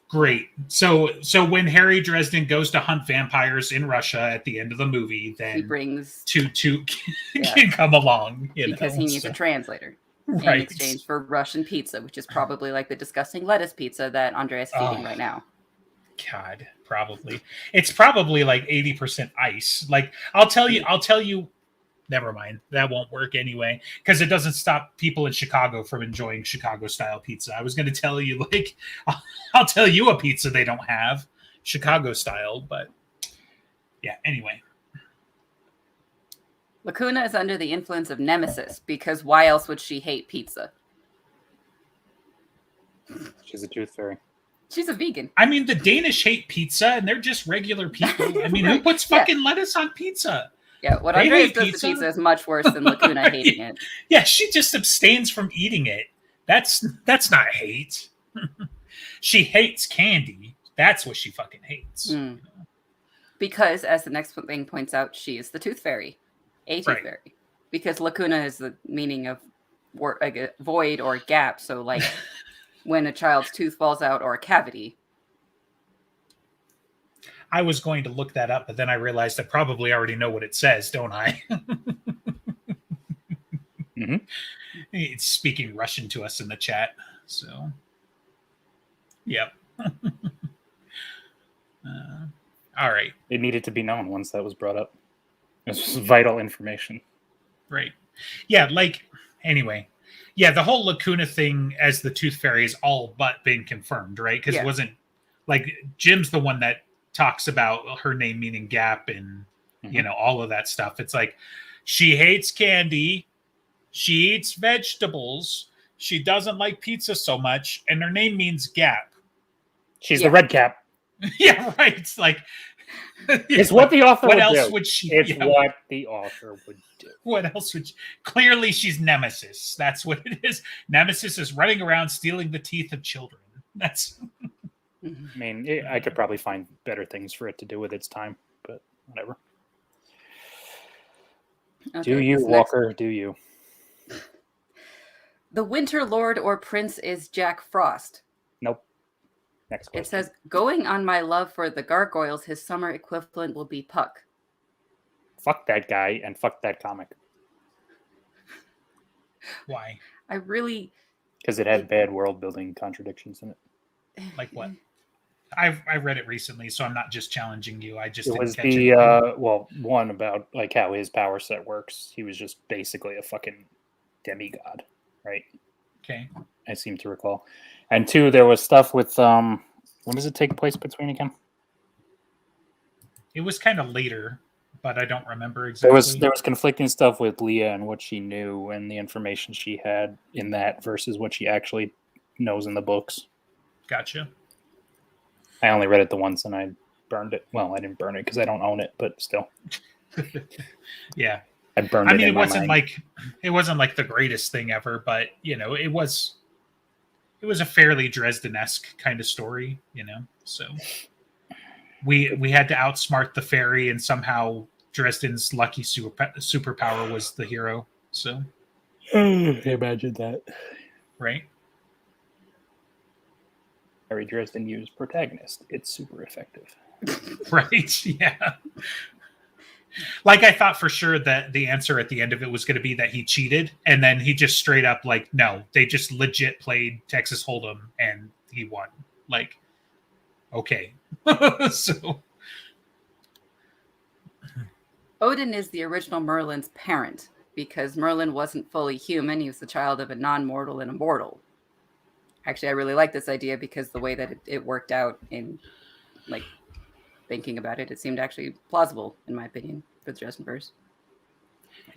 great. So when Harry Dresden goes to hunt vampires in Russia at the end of the movie, then he brings Toot can come along because he needs a translator in exchange for Russian pizza, which is probably like the disgusting lettuce pizza that Andrea's feeding right now. God, probably. It's probably like 80% ice. Like I'll tell you, never mind. That won't work anyway, because it doesn't stop people in Chicago from enjoying Chicago style pizza. I was going to tell you, like, I'll tell you a pizza they don't have, Chicago style, but yeah, anyway. Lacuna is under the influence of Nemesis, because why else would she hate pizza? She's a tooth fairy. She's a vegan. I mean, the Danish hate pizza, and they're just regular people. I mean, who puts fucking lettuce on pizza? Yeah, what Andreas does to pizza is much worse than Lacuna hating it. Yeah, she just abstains from eating it. That's not hate. She hates candy. That's what she fucking hates. Because, as the next thing points out, she is the tooth fairy. A tooth fairy. Because Lacuna is the meaning of void or gap. So, like, when a child's tooth falls out or a cavity. I was going to look that up, but then I realized I probably already know what it says, don't I? It's speaking Russian to us in the chat. So, yep. All right. It needed to be known once that was brought up. This was vital information. Right. Yeah, like, anyway. Yeah, the whole Lacuna thing as the Tooth Fairy is all but been confirmed, right? Because it wasn't, like, Jim's the one that talks about her name meaning gap and, you know, all of that stuff. It's like, she hates candy. She eats vegetables. She doesn't like pizza so much. And her name means gap. She's the red cap. Yeah, right. It's like... It's what the author would do. What else would she... It's what the author would do. What else would she... Clearly, she's Nemesis. That's what it is. Nemesis is running around stealing the teeth of children. That's... I mean, I could probably find better things for it to do with its time, but whatever. Okay, do you, Walker? Do you? The Winter Lord or Prince is Jack Frost. Nope. Next question. It says, going on my love for the gargoyles, his summer equivalent will be Puck. Fuck that guy and fuck that comic. Why? I really... Because it had bad world-building contradictions in it. Like what? I read it recently, so I'm not just challenging you. I just it didn't was catch the it. One about like how his power set works. He was just basically a fucking demigod, right? Okay. I seem to recall. And two, there was stuff with when does it take place between again? It was kind of later, but I don't remember exactly. There was conflicting stuff with Leah and what she knew and the information she had in that versus what she actually knows in the books. Gotcha. I only read it the once and I burned it. Well, I didn't burn it because I don't own it, but still. Yeah. I burned it. I mean, it wasn't like the greatest thing ever, but you know, it was a fairly Dresden-esque kind of story, you know. So we had to outsmart the fairy, and somehow Dresden's lucky superpower was the hero. So, Imagine that. Right? Harry Dresden used protagonist. It's super effective. Right? Yeah. Like, I thought for sure that the answer at the end of it was going to be that he cheated, and then he just straight up like, no, they just legit played Texas Hold'em and he won. Like, okay. So Odin is the original Merlin's parent because Merlin wasn't fully human. He was the child of a non-mortal and a mortal. Actually, I really like this idea because the way that it worked out in, like, thinking about it, it seemed actually plausible, in my opinion, for the Dresdenverse.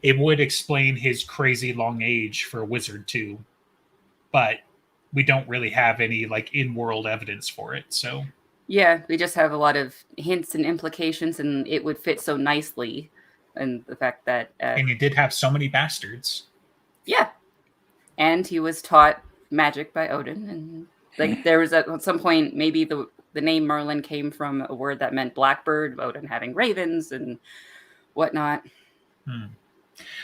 it would explain his crazy long age for a wizard too, but we don't really have any like in-world evidence for it. So yeah, we just have a lot of hints and implications, and it would fit so nicely. And the fact that and he did have so many bastards. Yeah, and he was taught magic by Odin, and like there was at some point maybe the name Merlin came from a word that meant blackbird, Odin having ravens and whatnot.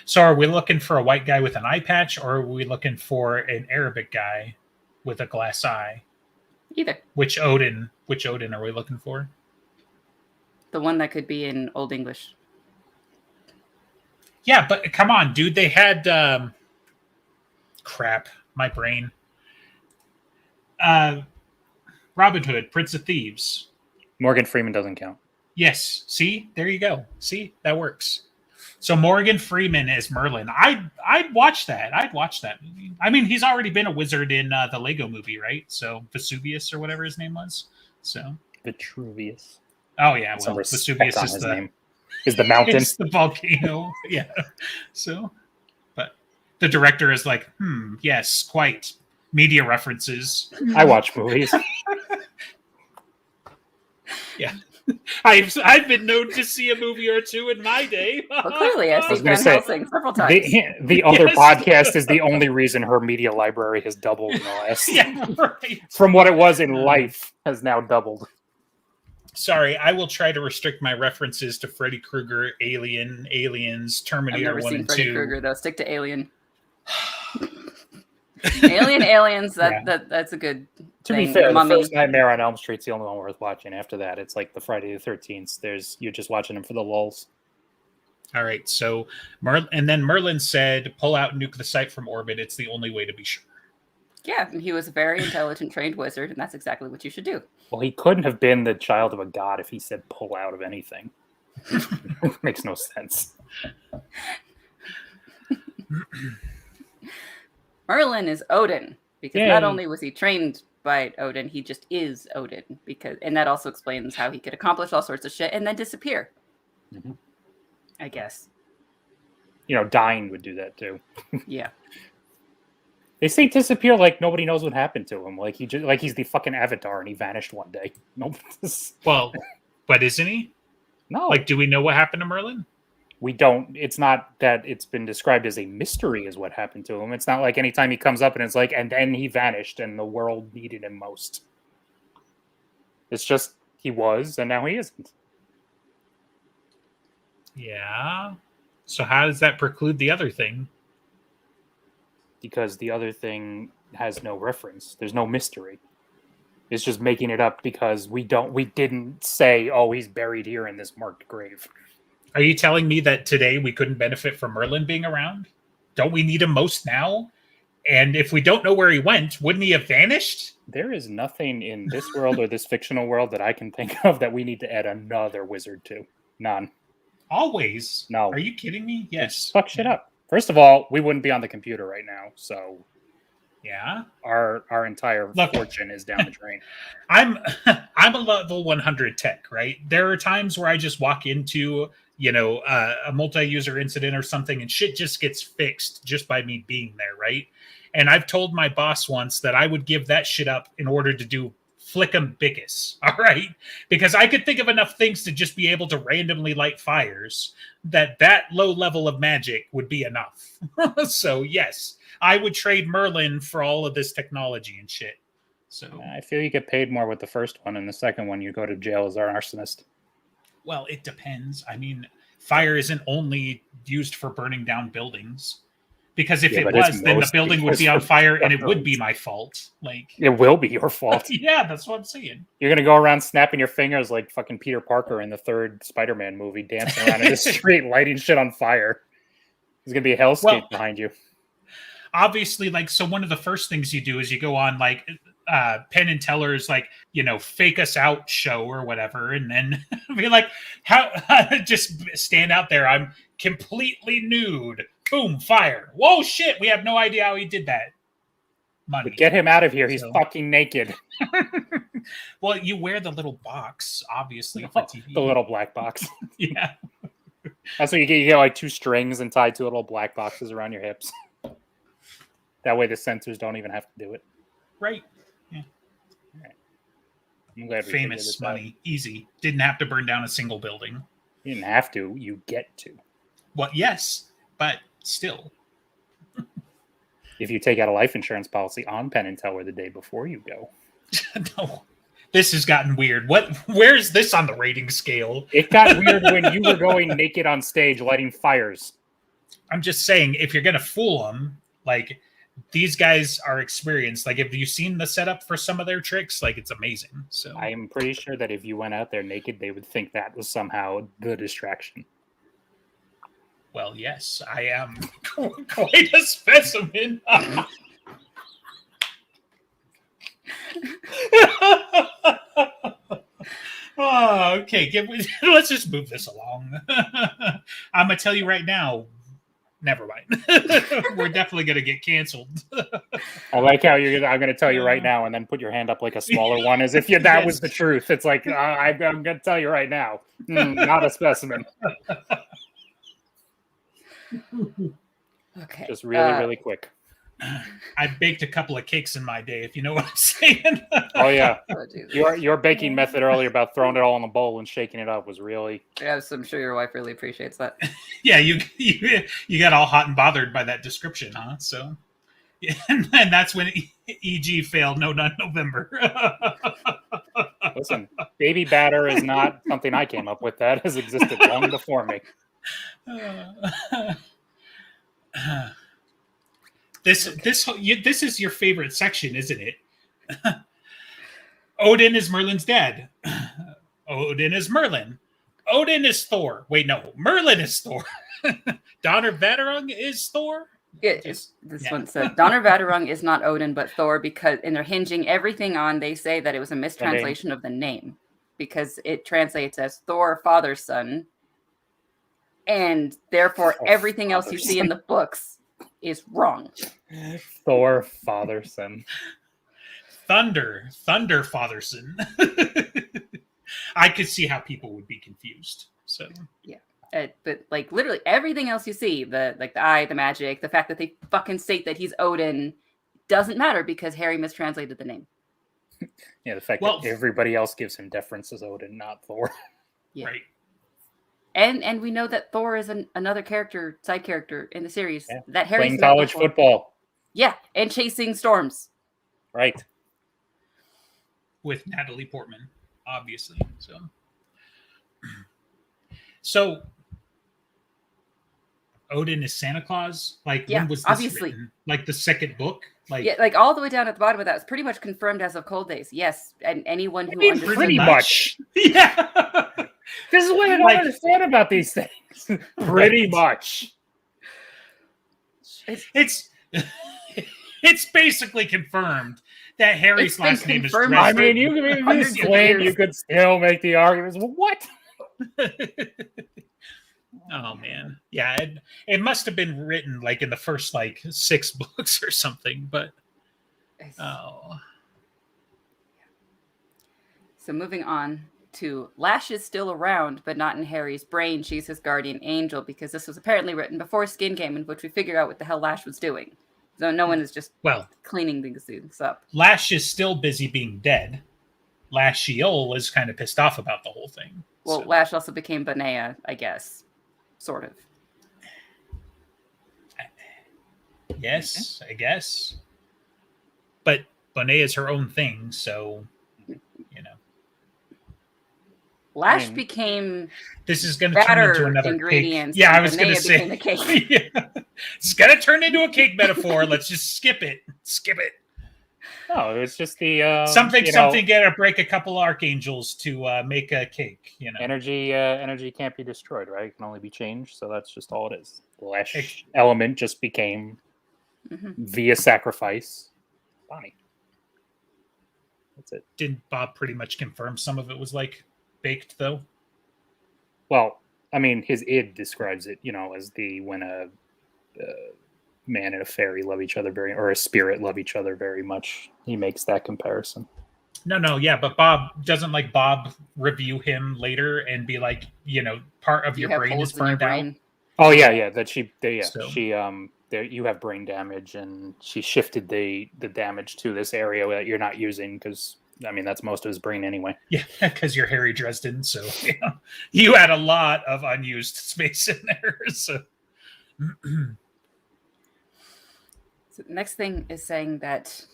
So are we looking for a white guy with an eye patch, or are we looking for an Arabic guy with a glass eye? Either. Which Odin are we looking for? The one that could be in Old English. Yeah, but come on, dude. They had crap, my brain. Robin Hood, Prince of Thieves. Morgan Freeman doesn't count. Yes. See? There you go. See? That works. So Morgan Freeman as Merlin. I'd watch that. I'd watch that movie. I mean, he's already been a wizard in the Lego movie, right? So Vesuvius or whatever his name was. So Vitruvius. Oh yeah, well, Some Vesuvius respect on is his the name. Is the mountain. it's the volcano. Yeah. So, but the director is like, yes, quite. Media references. I watch movies. Yeah. I've been known to see a movie or two in my day. Well, clearly, I've seen gonna Van say, Helsing several times. The other Yes. podcast is the only reason her media library has doubled in the last. Yeah, right. From what it was in life has now doubled. Sorry, I will try to restrict my references to Freddy Krueger, Alien, Aliens, I've Terminator never 1 seen and Freddy 2. Krueger though. Stick to Alien. Aliens. That's a good. To thing. be fair, the Mummy. first Nightmare on Elm Street's the only one worth watching. After that, it's like the Friday the 13th. You're just watching them for the lulls. All right, so and then Merlin said, "Pull out, nuke the site from orbit. It's the only way to be sure." Yeah, he was a very intelligent, trained wizard, and that's exactly what you should do. Well, he couldn't have been the child of a god if he said pull out of anything. Makes no sense. Merlin is Odin because Yay. not only was he trained by Odin, he just is Odin and that also explains how he could accomplish all sorts of shit and then disappear. Mm-hmm. I guess. Dying would do that too. Yeah. They say disappear like nobody knows what happened to him. Like he's the fucking Avatar and he vanished one day. Nope. Well, but isn't he? No. Like, do we know what happened to Merlin? We don't. It's not that it's been described as a mystery is what happened to him. It's not like anytime he comes up and it's like, and then he vanished and the world needed him most. It's just he was and now he isn't. Yeah. So how does that preclude the other thing? Because the other thing has no reference. There's no mystery. It's just making it up because we didn't say, oh, he's buried here in this marked grave. Are you telling me that today we couldn't benefit from Merlin being around? Don't we need him most now? And if we don't know where he went, wouldn't he have vanished? There is nothing in this world or this fictional world that I can think of that we need to add another wizard to. None. Always? No. Are you kidding me? Yes. Fuck shit up. First of all, we wouldn't be on the computer right now, so yeah, our entire fortune is down the drain. I'm a level 100 tech, right? There are times where I just walk into a multi-user incident or something, and shit just gets fixed just by me being there, right? And I've told my boss once that I would give that shit up in order to do Flickum Bickus, all right? Because I could think of enough things to just be able to randomly light fires that low level of magic would be enough. So yes, I would trade Merlin for all of this technology and shit. So I feel you get paid more with the first one, and the second one you go to jail as an arsonist. well, it depends. I mean, fire isn't only used for burning down buildings. Because if it was, then the building would be on fire and it would be my fault. Like it will be your fault. Yeah, that's what I'm saying. You're gonna go around snapping your fingers like fucking Peter Parker in the third Spider-Man movie, dancing around in the street, lighting shit on fire. There's gonna be a hellscape behind you. Obviously, like, so one of the first things you do is you go on like Penn and Teller's like, fake us out show or whatever, and then be like, how just stand out there. I'm completely nude. Boom, fire. Whoa, shit. We have no idea how he did that. Money. But get him out of here. He's fucking naked. Well, you wear the little box, obviously, for TV. The little black box. Yeah. That's what you get. You get like 2 strings and tie 2 little black boxes around your hips. That way the censors don't even have to do it. Right. Yeah. All right. I'm glad we famous money. Out. Easy. Didn't have to burn down a single building. You didn't have to. You get to. Well, yes, but still. If you take out a life insurance policy on Penn and Teller the day before you go. No. This has gotten weird. Where's this on the rating scale? It got weird when you were going naked on stage lighting fires. I'm just saying, if you're going to fool them, like, these guys are experienced. Like, have you seen the setup for some of their tricks? Like, it's amazing. So I am pretty sure that if you went out there naked, they would think that was somehow the distraction. Well, yes, I am quite a specimen. Oh, okay, let's just move this along. I'm going to tell you right now, never mind. We're definitely going to get canceled. I like how I'm going to tell you right now and then put your hand up like a smaller one as if that was the truth. It's like, I'm going to tell you right now. Not a specimen. Okay. Just really quick. I baked a couple of cakes in my day, if you know what I'm saying. Oh, yeah. Your baking method earlier about throwing it all in a bowl and shaking it up was really... Yes, I'm sure your wife really appreciates that. Yeah, you got all hot and bothered by that description, huh? So, yeah, and that's when EG failed. No, not November. Listen, baby batter is not something I came up with. That has existed long before me. This is your favorite section, isn't it? Odin is Merlin's dad. Odin is Merlin. Odin is Thor. Wait, no, Merlin is Thor. Donner Vaderung is Thor. This one said Donner Vaderung is not Odin but Thor because, and they're hinging everything on. They say that it was a mistranslation of the name because it translates as Thor, father's son. And therefore, everything else you see in the books is wrong. Thor, father, son. Thunder, father, son. I could see how people would be confused. So yeah, but like literally everything else you see, the eye, the magic, the fact that they fucking state that he's Odin doesn't matter because Harry mistranslated the name. Yeah, the fact that everybody else gives him deference as Odin, not Thor. Yeah. Right. And we know that Thor is another character, side character in the series that Harry's playing college football. Yeah, and chasing storms. Right. With Natalie Portman, obviously. So Odin is Santa Claus? Like, when was this obviously written? Like the second book? Like all the way down at the bottom of that. It's pretty much confirmed as of Cold Days. Yes, and anyone who understands pretty much. Yeah. This is what I don't understand about these things. Pretty much. It's basically confirmed that Harry's last name is Dresden. I mean, you could still make the arguments. Well, what? Oh man, yeah, it must have been written like in the first 6 books or something. But So moving on to Lash is still around, but not in Harry's brain. She's his guardian angel because this was apparently written before Skin came, in which we figured out what the hell Lash was doing. So no one is just cleaning things up. Lash is still busy being dead. Lashiel is kind of pissed off about the whole thing. Well, Lash also became Banea, I guess. Sort of. Yes, I guess. But Bonet is her own thing, so Lash became this is going to turn into another ingredients. Cake. Yeah, I was going to say became a cake. Yeah. It's going to turn into a cake metaphor. Let's just skip it. Skip it. No, it was just the something gotta break a couple archangels to make a cake. Energy can't be destroyed, right? It can only be changed. So that's just all it is. The Lash element just became via sacrifice Bonnie. That's it. Didn't Bob pretty much confirm some of it was like baked though? Well, I mean, his id describes it, as when a man and a fairy love each other or a spirit love each other very much. He makes that comparison. No, yeah, but Bob doesn't Bob review him later and be like, part of your brain is burned out. Oh yeah. That you have brain damage, and she shifted the damage to this area that you're not using because. I mean, that's most of his brain anyway. Yeah, because you're Harry Dresden, so you had a lot of unused space in there. So. So the next thing is saying that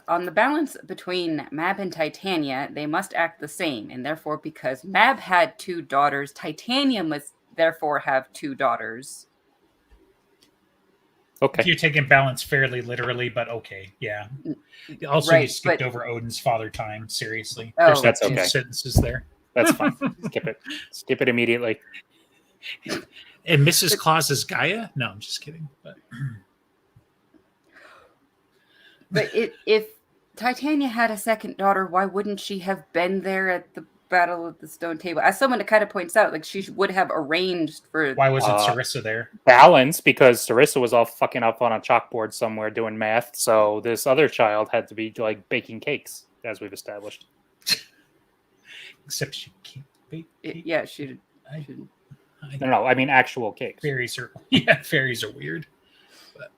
on the balance between Mab and Titania, they must act the same, and therefore, because Mab had 2 daughters, Titania must therefore have 2 daughters. Okay. You're taking balance fairly literally, but okay, yeah. Also, you skipped over Odin's father time. Seriously, there's that's 2 sentences there. That's fine. Skip it immediately. And Mrs. Claus is Gaia? No, I'm just kidding. But if Titania had a second daughter, why wouldn't she have been there at the Battle of the Stone Table? As someone kind of points out, she would have arranged for... Why wasn't Sarissa there? Balance, because Sarissa was all fucking up on a chalkboard somewhere doing math, so this other child had to be, baking cakes, as we've established. Except she can't bake cakes. Yeah, she... No, I mean actual cakes. Fairies are weird. But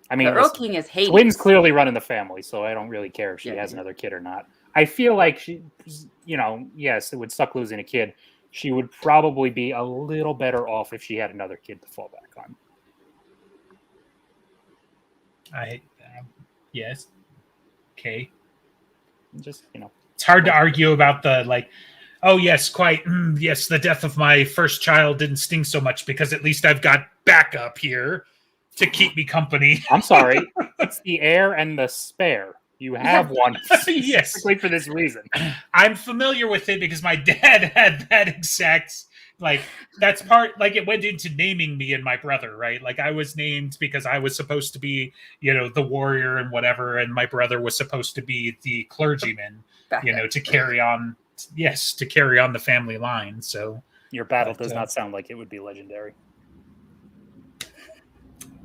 I mean, the Earl King is Hades. Twins clearly run in the family, so I don't really care if she has another kid or not. I feel like she, yes, it would suck losing a kid. She would probably be a little better off if she had another kid to fall back on. Yes. Okay. Just, It's hard to argue about the, oh, yes, quite. Yes, the death of my first child didn't sting so much because at least I've got backup here to keep me company. I'm sorry. It's the heir and the spare. You have one specifically for this reason. I'm familiar with it because my dad had that exact, that's part, it went into naming me and my brother, right? I was named because I was supposed to be, the warrior and whatever, and my brother was supposed to be the clergyman, to carry on, to carry on the family line. So your battle does not sound like it would be legendary.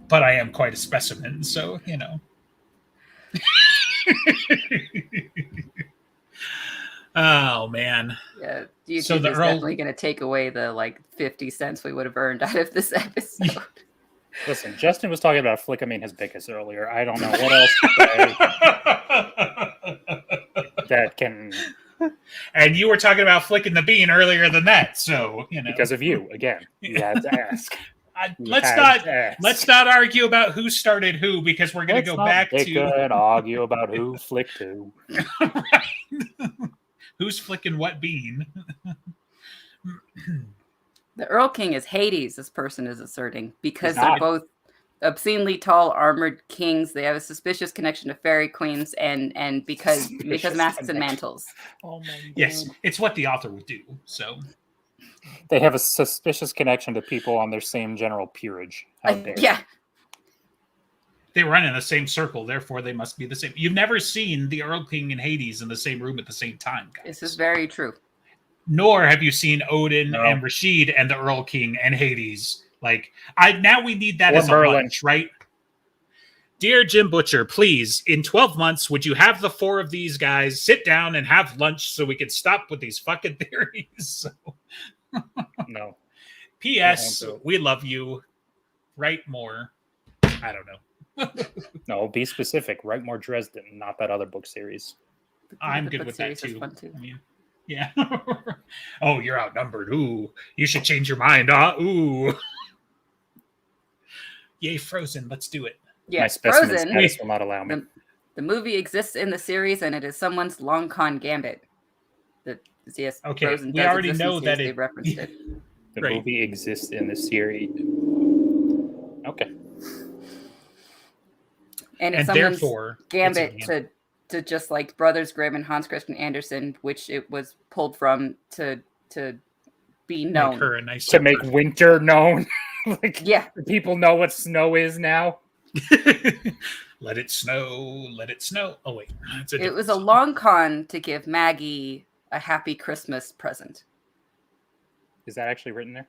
But I am quite a specimen, so, Oh man! Yeah, YouTube is definitely going to take away the 50 cents we would have earned out of this episode. Listen, Justin was talking about flicking his bickus earlier. I don't know what else to say that can. And you were talking about flicking the bean earlier than that, so because of you again. You had to ask. Let's not argue about who started who because we're going to go back to and argue about who flicked who. Right. Who's flicking what bean? The Earl King is Hades, this person is asserting, because they're both obscenely tall, armored kings. They have a suspicious connection to fairy queens, and because masks and mantles. Oh my God. Yes, it's what the author would do. So they have a suspicious connection to people on their same general peerage. Yeah. They run in the same circle, therefore they must be the same. You've never seen the Earl King and Hades in the same room at the same time, guys. This is very true. Nor have you seen Odin and Rashid and the Earl King and Hades. Now we need that as a lunch, right? Dear Jim Butcher, please, in 12 months, would you have the 4 of these guys sit down and have lunch so we could stop with these fucking theories? No. P.S. We love you. Write more. I don't know. No, be specific. Write more Dresden, not that other book series. I'm good with that too. I mean, yeah. Oh, you're outnumbered. Ooh, you should change your mind. Ooh. Yay, Frozen. Let's do it. Yeah, my specimen Frozen. status will not allow me. The movie exists in the series, and it is someone's long con gambit. Yes, Okay, Frozen we does already exist in the know series, that they referenced it. The Right. movie exists in the series. Okay. And it's And someone's therefore, gambit to just like Brothers Grimm and Hans Christian Andersen, which it was pulled from to be known. Make her a nice To make winter known. Like, yeah. people know what snow is now. Let it snow, let it snow. Oh wait, It was a long con to give Maggie a happy Christmas present. Is that actually written there?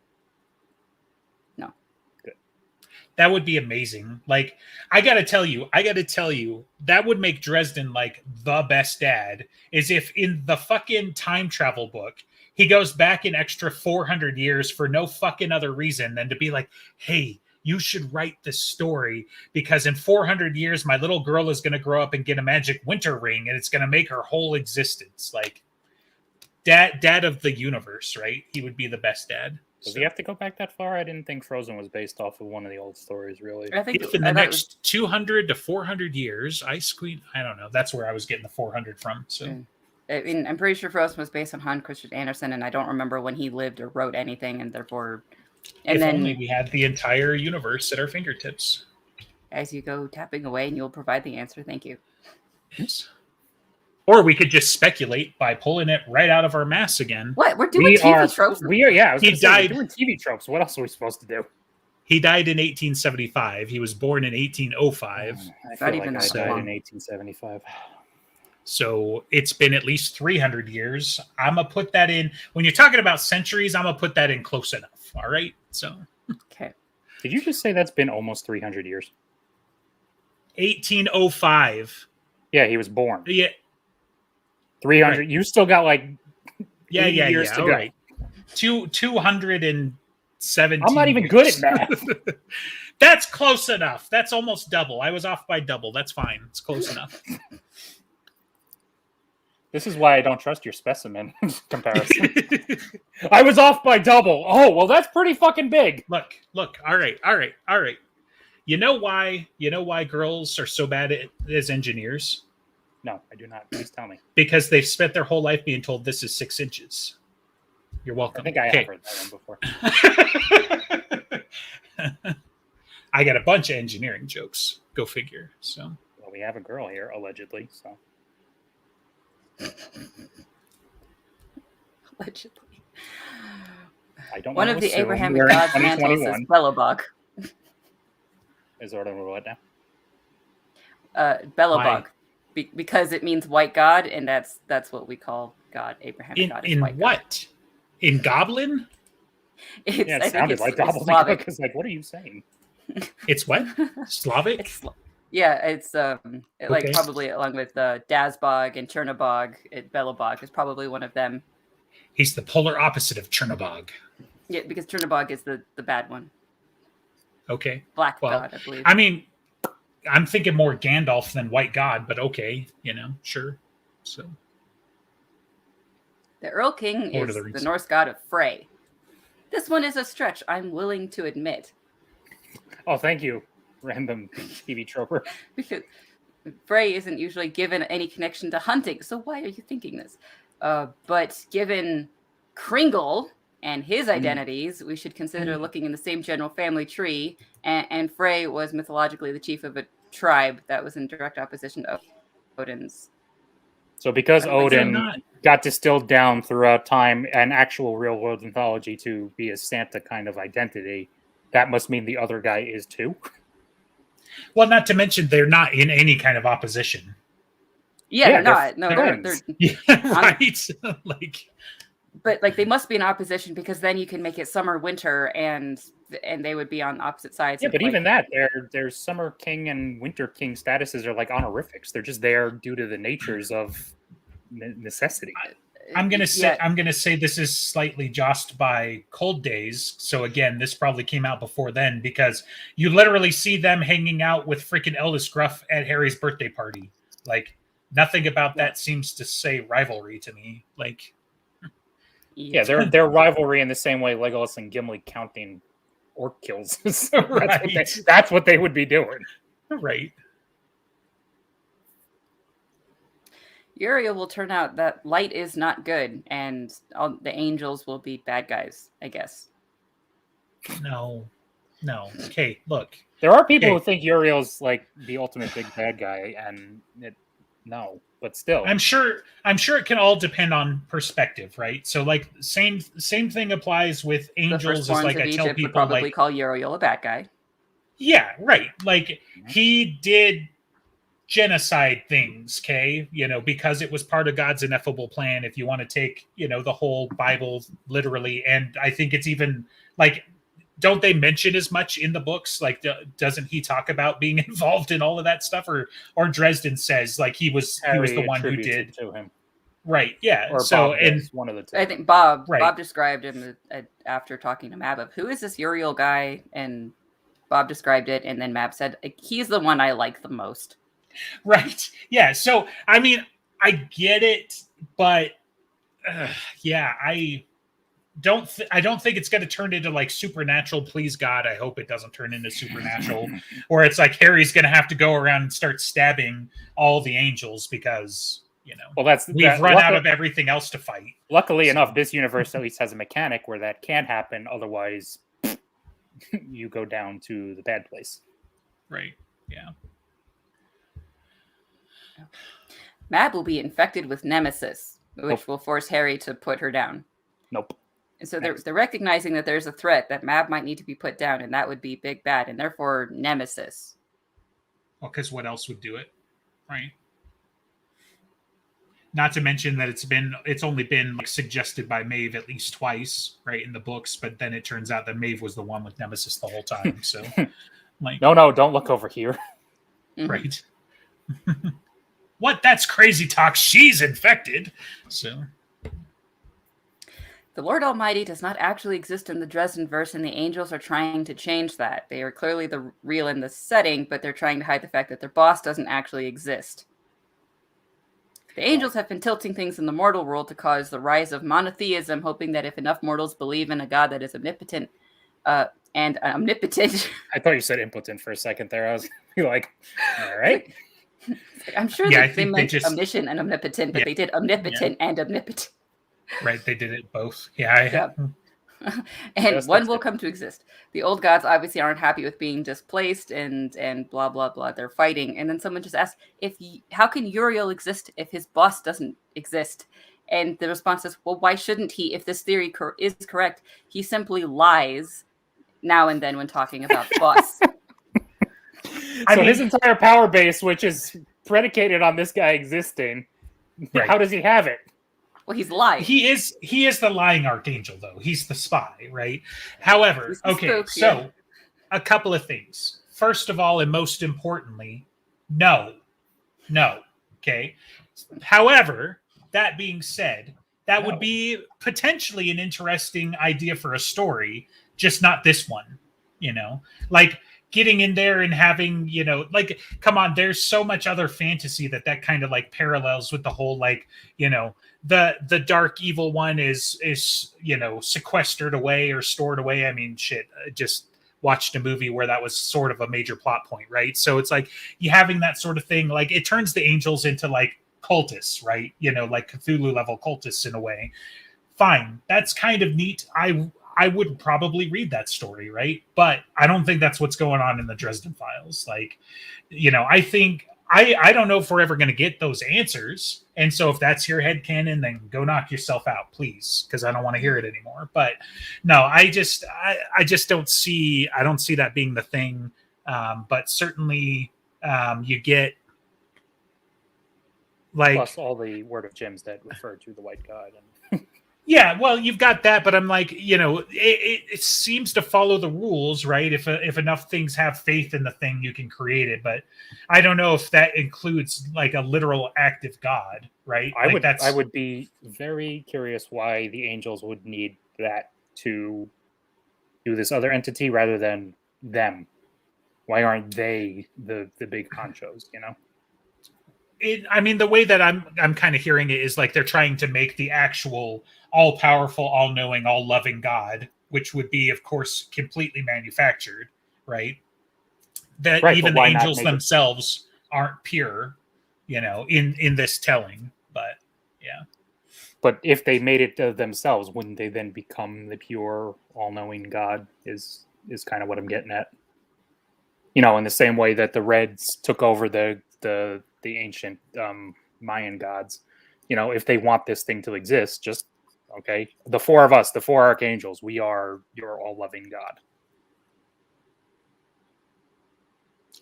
No. Good. That would be amazing. Like, I gotta tell you, that would make Dresden like the best dad. Is if in the fucking time travel book, he goes back an extra 400 years for no fucking other reason than to be like, hey, you should write this story because in 400 years, my little girl is going to grow up and get a magic winter ring and it's going to make her whole existence. Like, dad of the universe, right? He would be the best dad. Does he have to go back that far? I didn't think Frozen was based off of one of the old stories, really. I think if in the next 200 to 400 years, I don't know. That's where I was getting the 400 from. So, I mean, I'm pretty sure Frozen was based on Hans Christian Andersen, and I don't remember when he lived or wrote anything, and therefore... And if then, only we had the entire universe at our fingertips. As you go tapping away, and you'll provide the answer. Thank you. Yes. Or we could just speculate by pulling it right out of our mass again. What? We're doing TV tropes? Yeah, he died. We're doing TV tropes. What else are we supposed to do? He died in 1875. He was born in 1805. I feel like I died in 1875. So it's been at least 300 years. I'm going to put that in. When you're talking about centuries, I'm going to put that in close enough. All right? So. Okay. Did you just say that's been almost 300 years? 1805. Yeah, he was born. Yeah. 300. Right. You still got like years to go. Right. 217. I'm not even good at math. That's close enough. That's almost double. I was off by double. That's fine. It's close enough. This is why I don't trust your specimen comparison. I was off by double. Oh, well, that's pretty fucking big. Look. All right. You know why girls are so bad as engineers? No, I do not. Please tell me. Because they've spent their whole life being told this is 6 inches. You're welcome. I think I have heard that one before. I got a bunch of engineering jokes. Go figure. So. Well, we have a girl here, allegedly. So. Allegedly. I don't. One of the Abrahamic gods' mantles is Belobog. Is what what now? Belobog, because it means white god, and that's what we call God. Abrahamic god is in white what? God. In Goblin? It sounded like Goblin. Because like, what are you saying? It's what? Slavic? It's like probably along with Dazbog and Chernobog. Belobog is probably one of them. He's the polar opposite of Chernobog. Yeah, because Chernobog is the bad one. Okay. Black God, I believe. I mean, I'm thinking more Gandalf than White God, but okay, sure. So the Earl King is the Norse god of Frey. This one is a stretch, I'm willing to admit. Oh, thank you, random TV troper. Because Frey isn't usually given any connection to hunting, so why are you thinking this? But given Kringle and his identities, we should consider looking in the same general family tree. And Frey was mythologically the chief of a tribe that was in direct opposition to Odin's. So because Odin got distilled down throughout time and actual real-world mythology to be a Santa kind of identity, that must mean the other guy is too? Well, not to mention they're not in any kind of opposition. Yeah, they're not. No, they're right. But they must be in opposition because then you can make it summer, winter, and they would be on opposite sides. Yeah, but even that, their summer king and winter king statuses are like honorifics. They're just there due to the natures of necessity. I'm gonna say this is slightly jossed by Cold Days. So again, this probably came out before then because you literally see them hanging out with freaking Eldest Gruff at Harry's birthday party. Like nothing about that seems to say rivalry to me. Like. Yeah, their rivalry in the same way Legolas and Gimli counting orc kills. So that's what they would be doing. Right. Uriel will turn out that light is not good, and all the angels will be bad guys, I guess. No. Okay, look. There are people who think Uriel's like the ultimate big bad guy, and no, but still, I'm sure it can all depend on perspective, right? So like same thing applies with angels. The Is like of I Egypt tell people would probably like call Uriel a bad guy. Yeah, right. Like he did genocide things, okay? Because it was part of God's ineffable plan. If you want to take, the whole Bible literally, and I think it's even like, don't they mention as much in the books? Like, doesn't he talk about being involved in all of that stuff? Or Dresden says like he was the one who did to him. Right. Yeah. Or so Bob and one of the two. I think Bob right. described him after talking to Mab of who is this Uriel guy, and Bob described it, and then Mab said he's the one I like the most. Right. Yeah. So I mean, I get it, but yeah, I don't think it's going to turn into like supernatural. Please God, I hope it doesn't turn into supernatural, or it's like Harry's going to have to go around and start stabbing all the angels because we've run out of everything else to fight. Luckily enough, this universe at least has a mechanic where that can happen. Otherwise, you go down to the bad place. Right. Yeah. Mab will be infected with Nemesis, which will force Harry to put her down. Nope. And so they're recognizing that there's a threat that Mab might need to be put down, and that would be Big Bad, and therefore Nemesis. Well, because what else would do it, right? Not to mention that it's only been like suggested by Maeve at least twice, right, in the books, but then it turns out that Maeve was the one with Nemesis the whole time. So, like, no, don't look over here, right? What? That's crazy talk. She's infected. So. The Lord Almighty does not actually exist in the Dresden verse, and the angels are trying to change that. They are clearly the real in the setting, but they're trying to hide the fact that their boss doesn't actually exist. The angels have been tilting things in the mortal world to cause the rise of monotheism, hoping that if enough mortals believe in a God that is omnipotent and omnipotent... I thought you said impotent for a second there. I was like, all right. I'm sure they meant omniscient and omnipotent, but they did omnipotent and omnipotent. Right, they did it both. Yeah. And one will come to exist. The old gods obviously aren't happy with being displaced and blah, blah, blah. They're fighting. And then someone just asked, how can Uriel exist if his boss doesn't exist? And the response is, well, why shouldn't he? If this theory is correct, he simply lies now and then when talking about the boss. So his entire power base, which is predicated on this guy existing, how does he have it? Well, he's lying. He is the lying archangel, though. He's the spy, right? However, so a couple of things. First of all, and most importantly, no. Okay. However, that being said, that would be potentially an interesting idea for a story, just not this one. Like getting in there and having, like, come on, there's so much other fantasy that kind of like parallels with the whole, like, the dark evil one is sequestered away or stored away. I mean, shit, just watched a movie where that was sort of a major plot point, right? So it's like you having that sort of thing, like it turns the angels into like cultists, right? Like Cthulhu level cultists in a way. Fine, that's kind of neat. I would probably read that story, right? But I don't think that's what's going on in the Dresden Files. Like, I think I don't know if we're ever going to get those answers. And so if that's your headcanon, then go knock yourself out, please, because I don't want to hear it anymore. But no, I just don't see that being the thing. But certainly you get like plus all the word of gems that refer to the white god and yeah, well, you've got that, but I'm like, it seems to follow the rules, right? If enough things have faith in the thing, you can create it. But I don't know if that includes like a literal active God, right? I would be very curious why the angels would need that to do this other entity rather than them. Why aren't they the big honchos? I mean, the way that I'm kind of hearing it is like they're trying to make the actual all-powerful, all-knowing, all-loving God, which would be, of course, completely manufactured, right? That even the angels themselves aren't pure, in this telling. But yeah. But if they made it themselves, wouldn't they then become the pure, all-knowing God? Is kind of what I'm getting at. You know, in the same way that the Reds took over the ancient Mayan gods. You know, if they want this thing to exist, just okay. The four of us, the four archangels, we are your all-loving God.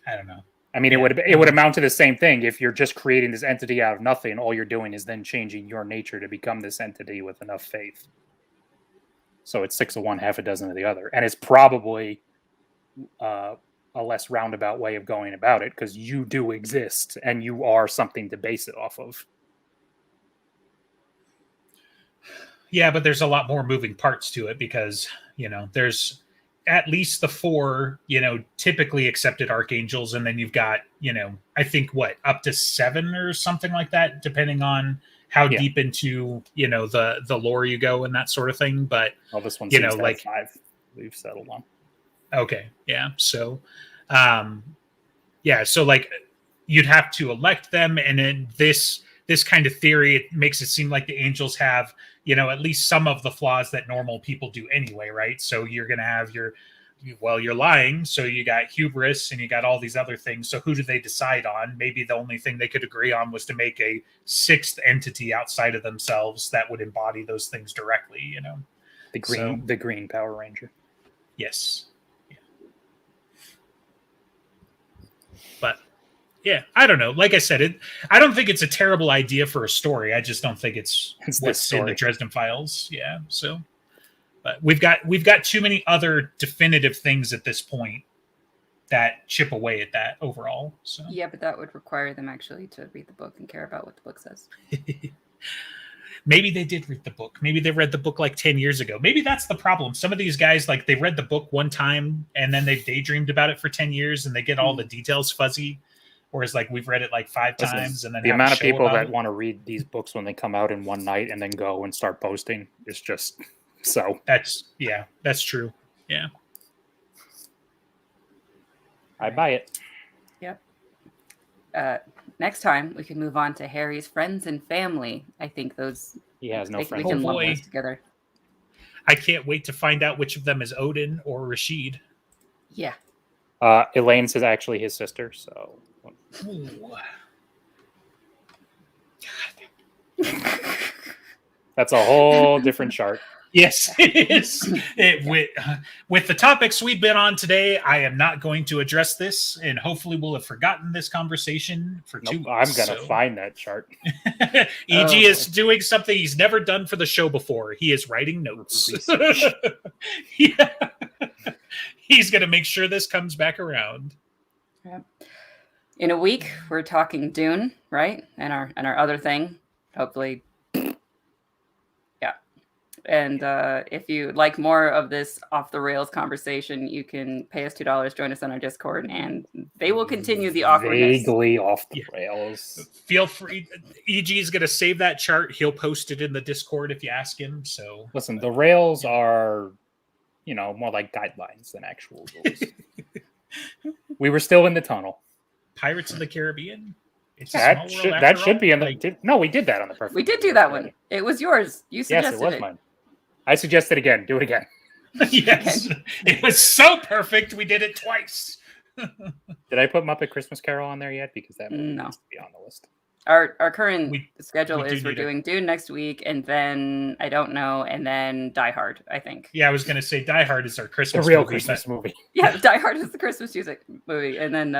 I don't know. I mean, it would amount to the same thing if you're just creating this entity out of nothing. All you're doing is then changing your nature to become this entity with enough faith. So it's 6 of one, half a dozen of the other, and it's probably a less roundabout way of going about it because you do exist and you are something to base it off of. Yeah, but there's a lot more moving parts to it because, you know, there's at least the 4, you know, typically accepted archangels, and then you've got, you know, I think up to 7 or something like that, depending on how deep into, you know, the lore you go and that sort of thing. But this one, you know, like 5 we've settled on. Okay, yeah. So, so like you'd have to elect them, and in this kind of theory, it makes it seem like the angels have, you know, at least some of the flaws that normal people do anyway, right? So you're going to have you're lying, so you got hubris and you got all these other things. So who do they decide on? Maybe the only thing they could agree on was to make a 6th entity outside of themselves that would embody those things directly, you know. The green Power Ranger. Yes. Yeah. But yeah, I don't know. Like I said, I don't think it's a terrible idea for a story. I just don't think it's what's in the Dresden Files. Yeah. So, but we've got too many other definitive things at this point that chip away at that overall. So yeah, but that would require them actually to read the book and care about what the book says. Maybe they did read the book. Maybe they read the book like 10 years ago. Maybe that's the problem. Some of these guys, like, they read the book one time and then they've daydreamed about it for 10 years and they get all the details fuzzy. Whereas, like, we've read it like 5 times. And then the amount of people that want to read these books when they come out in one night and then go and start posting is just so. That's true. Yeah. I buy it. Yep. Next time we can move on to Harry's friends and family. I think those he has no friends. We can lump those together. I can't wait to find out which of them is Odin or Rashid. Yeah. Elaine's is actually his sister, so. That's a whole different chart. Yes, it is. With the topics we've been on today, I am not going to address this, and hopefully we'll have forgotten this conversation for 2 weeks. I'm going to find that chart. EG is doing something he's never done for the show before. He is writing notes. Yeah. He's going to make sure this comes back around. Yep. In a week, we're talking Dune, right? And our other thing, hopefully. And if you like more of this off the rails conversation, you can pay us $2, join us on our Discord, and they will continue the awkwardness. Vaguely off the rails. Feel free. EG is going to save that chart. He'll post it in the Discord if you ask him. So listen, the rails are, you know, more like guidelines than actual rules. We were still in the tunnel. Pirates of the Caribbean. That should be in the. No, we did that on the perfect. We did do that one. It was yours. You suggested it. Yes, it was mine. I suggest it again. Do it again. Yes. It was so perfect. We did it twice. Did I put Muppet Christmas Carol on there yet? Because that needs to be on the list. Our current schedule is we're doing Dune next week, and then I don't know, and then Die Hard, I think. Yeah, I was going to say Die Hard is our Christmas movie. Christmas movie. Yeah, Die Hard is the Christmas music movie. And then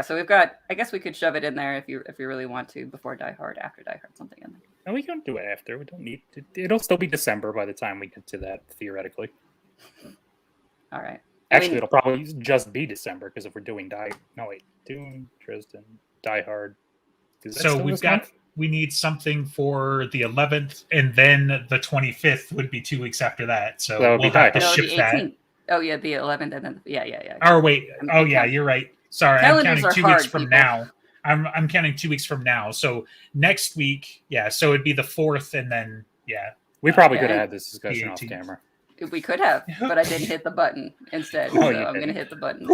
so we've got, I guess we could shove it in there if you really want to before Die Hard, after Die Hard, something in there. No, we can do it after. We don't need to. It'll still be December by the time we get to that, theoretically. All right. Actually, it'll probably just be December because if we're doing Dune, Dresden, Die Hard. So we need something for the 11th, and then the 25th would be 2 weeks after that. So we'll have to ship that. Oh yeah, the 11th, and then yeah. Oh wait, you're right. Sorry, I'm counting 2 weeks from now. I'm counting 2 weeks from now. So next week, so it'd be the 4th, and then we probably could have had this discussion off camera. We could have, but I didn't hit the button instead. So I'm going to hit the button.